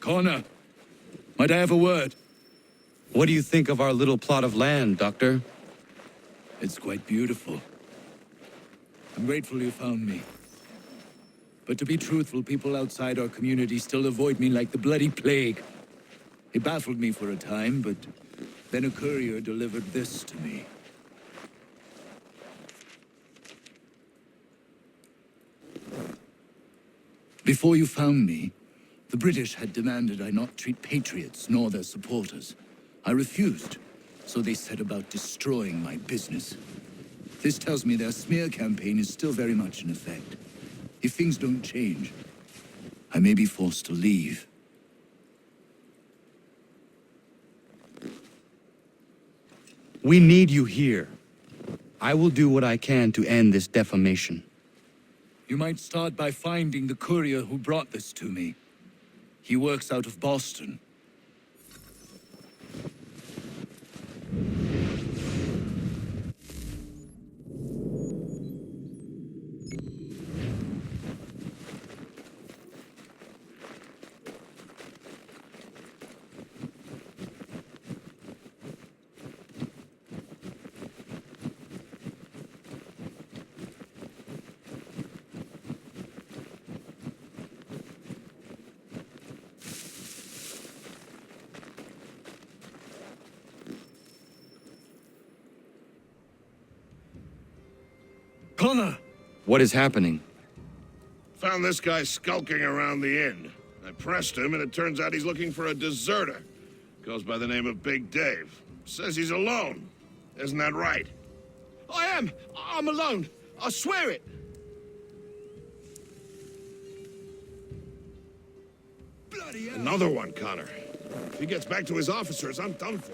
Connor, might I have a word? What do you think of our little plot of land, Doctor? It's quite beautiful. I'm grateful you found me. But to be truthful, people outside our community still avoid me like the bloody plague. It baffled me for a time, but then a courier delivered this to me. Before you found me, the British had demanded I not treat patriots nor their supporters. I refused, so they set about destroying my business. This tells me their smear campaign is still very much in effect. If things don't change, I may be forced to leave. We need you here. I will do what I can to end this defamation. You might start by finding the courier who brought this to me. He works out of Boston. Connor! What is happening? Found this guy skulking around the inn. I pressed him, and it turns out he's looking for a deserter. Goes by the name of Big Dave. Says he's alone. Isn't that right? I am! I'm alone! I swear it! Another one, Connor. If he gets back to his officers, I'm done for.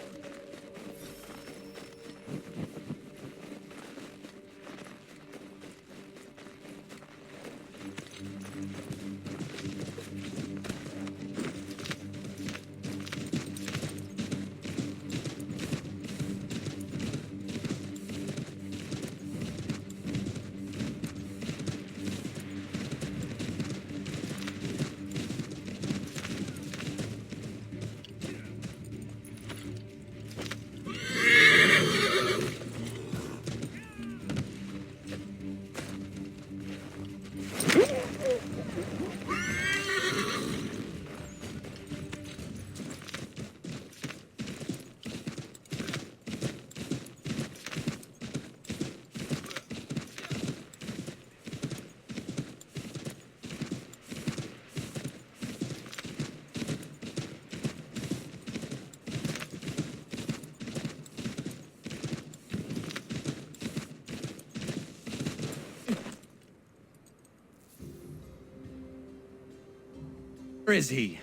Where is he?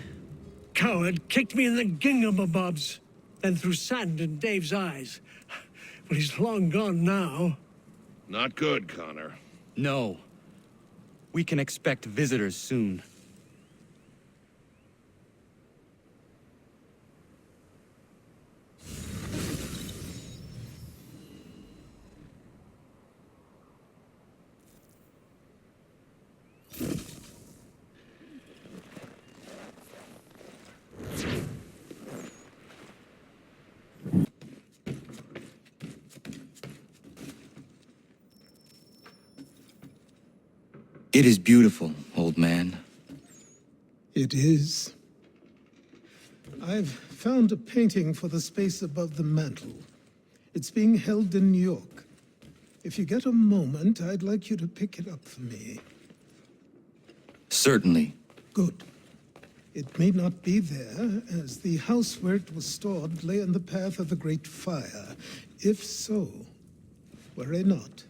Coward kicked me in the gingamabobs, then threw sand in Dave's eyes. Well, he's long gone now. Not good, Connor. No. We can expect visitors soon. It is beautiful, old man. It is. I've found a painting for the space above the mantle. It's being held in New York. If you get a moment, I'd like you to pick it up for me. Certainly. Good. It may not be there, as the house where it was stored lay in the path of a great fire. If so, worry not.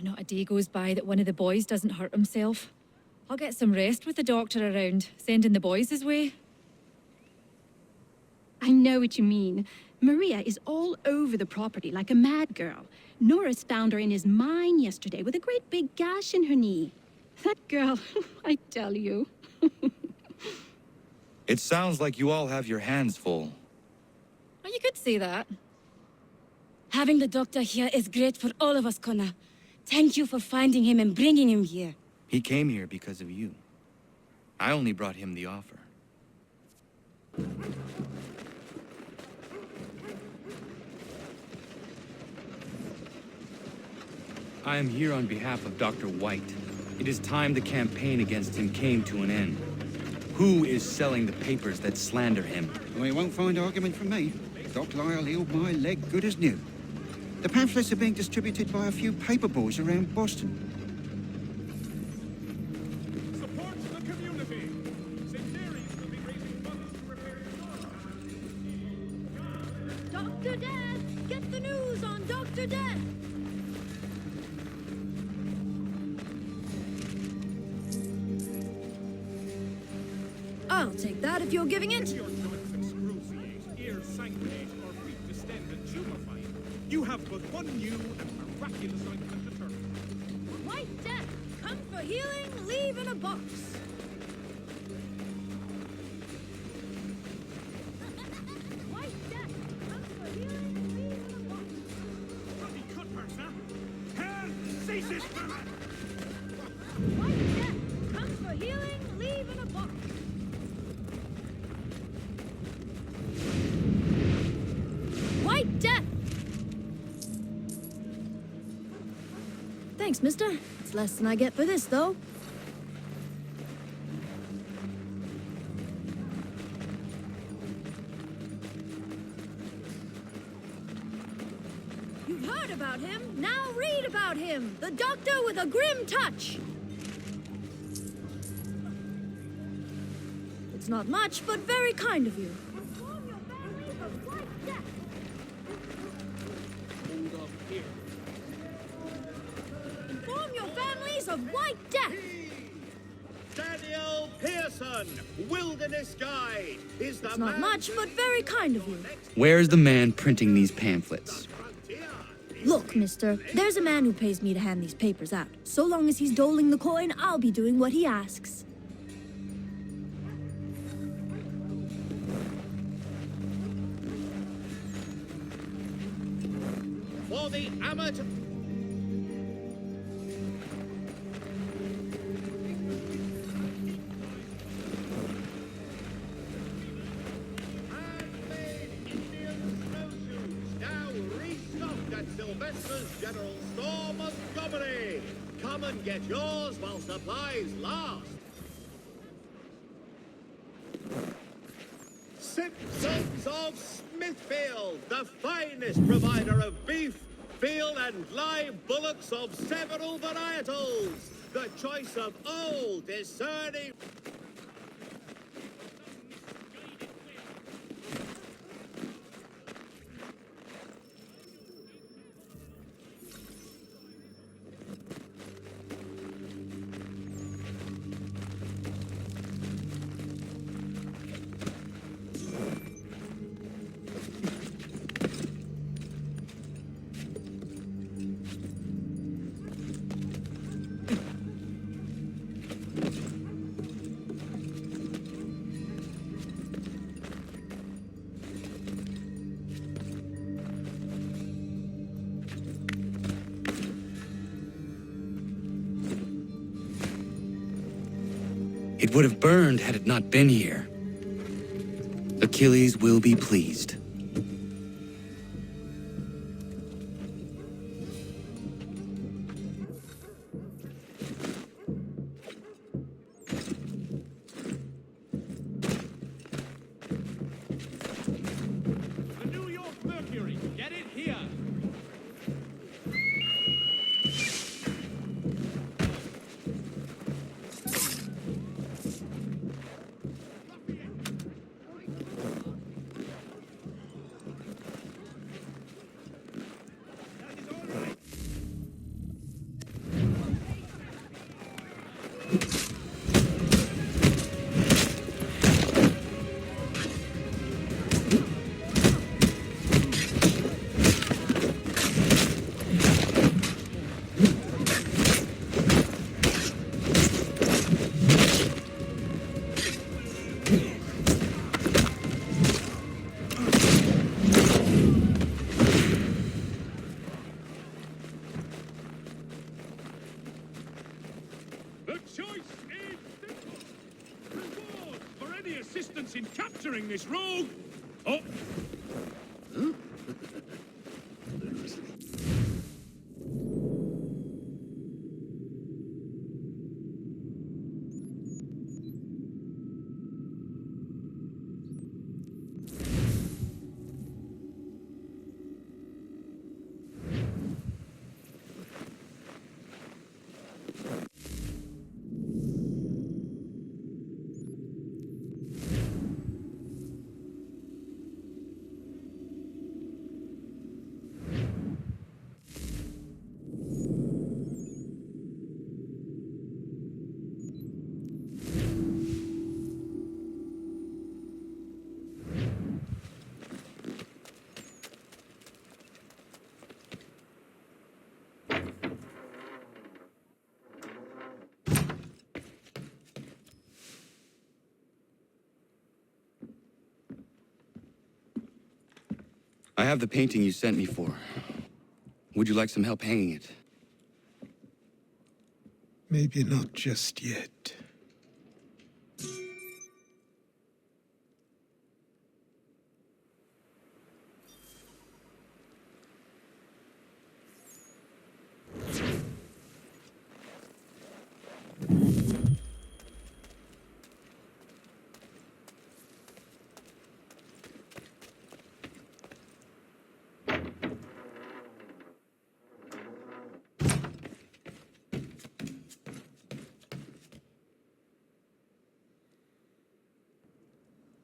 Not a day goes by that one of the boys doesn't hurt himself. I'll get some rest with the doctor around, sending the boys his way. I know what you mean. Maria is all over the property like a mad girl. Norris found her in his mine yesterday with a great big gash in her knee. That girl, I tell you. It sounds like you all have your hands full. Well, you could say that. Having the doctor here is great for all of us, Connor. Thank you for finding him and bringing him here. He came here because of you. I only brought him the offer. I am here on behalf of Dr. White. It is time the campaign against him came to an end. Who is selling the papers that slander him? Well, you won't find argument from me. Doc Lyle healed my leg good as new. The pamphlets are being distributed by a few paper boys around Boston. Support the community. St. Mary's will be raising funds to repair Dr. Death! Get the news on Dr. Death! I'll take that if you're giving it. Your joints excruciate, ears sanguinate, or feet distend and tumefy. You have but one new and miraculous ointment to turn. White Death, come for healing, leave in a box. White Death! Come for healing, leave in a box! Bloody cutpurse, huh? Hell, seize this man! White Death! Come for healing, leave in a box! White Death! Thanks, mister. It's less than I get for this, though. You've heard about him. Now read about him. The doctor with a grim touch. It's not much, but very kind of you. Inform your families of White Death! Hold up here. Inform your families of White Death. Daniel Pearson, Wilderness Guide, is the It's not much, but very kind of you. Where's the man printing these pamphlets? Look, mister, there's a man who pays me to hand these papers out. So long as he's doling the coin, I'll be doing what he asks. for the amateur. Sylvester's General Store, Montgomery. Come and get yours while supplies last. Simpsons of Smithfield, the finest provider of beef, veal and live bullocks of several varietals. The choice of old, discerning... It would have burned had it not been here. Achilles will be pleased. The New York Mercury, get it here. The choice is simple. Reward for any assistance in capturing this rogue. Oh. Huh? I have the painting you sent me for. Would you like some help hanging it? Maybe not just yet.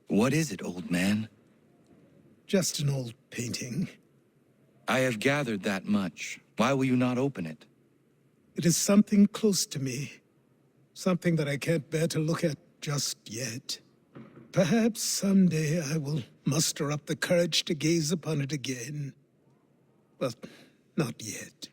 What is it, old man? Just an old painting. I have gathered that much. Why will you not open it? It is something close to me. Something that I can't bear to look at just yet. Perhaps someday I will muster up the courage to gaze upon it again. But not yet.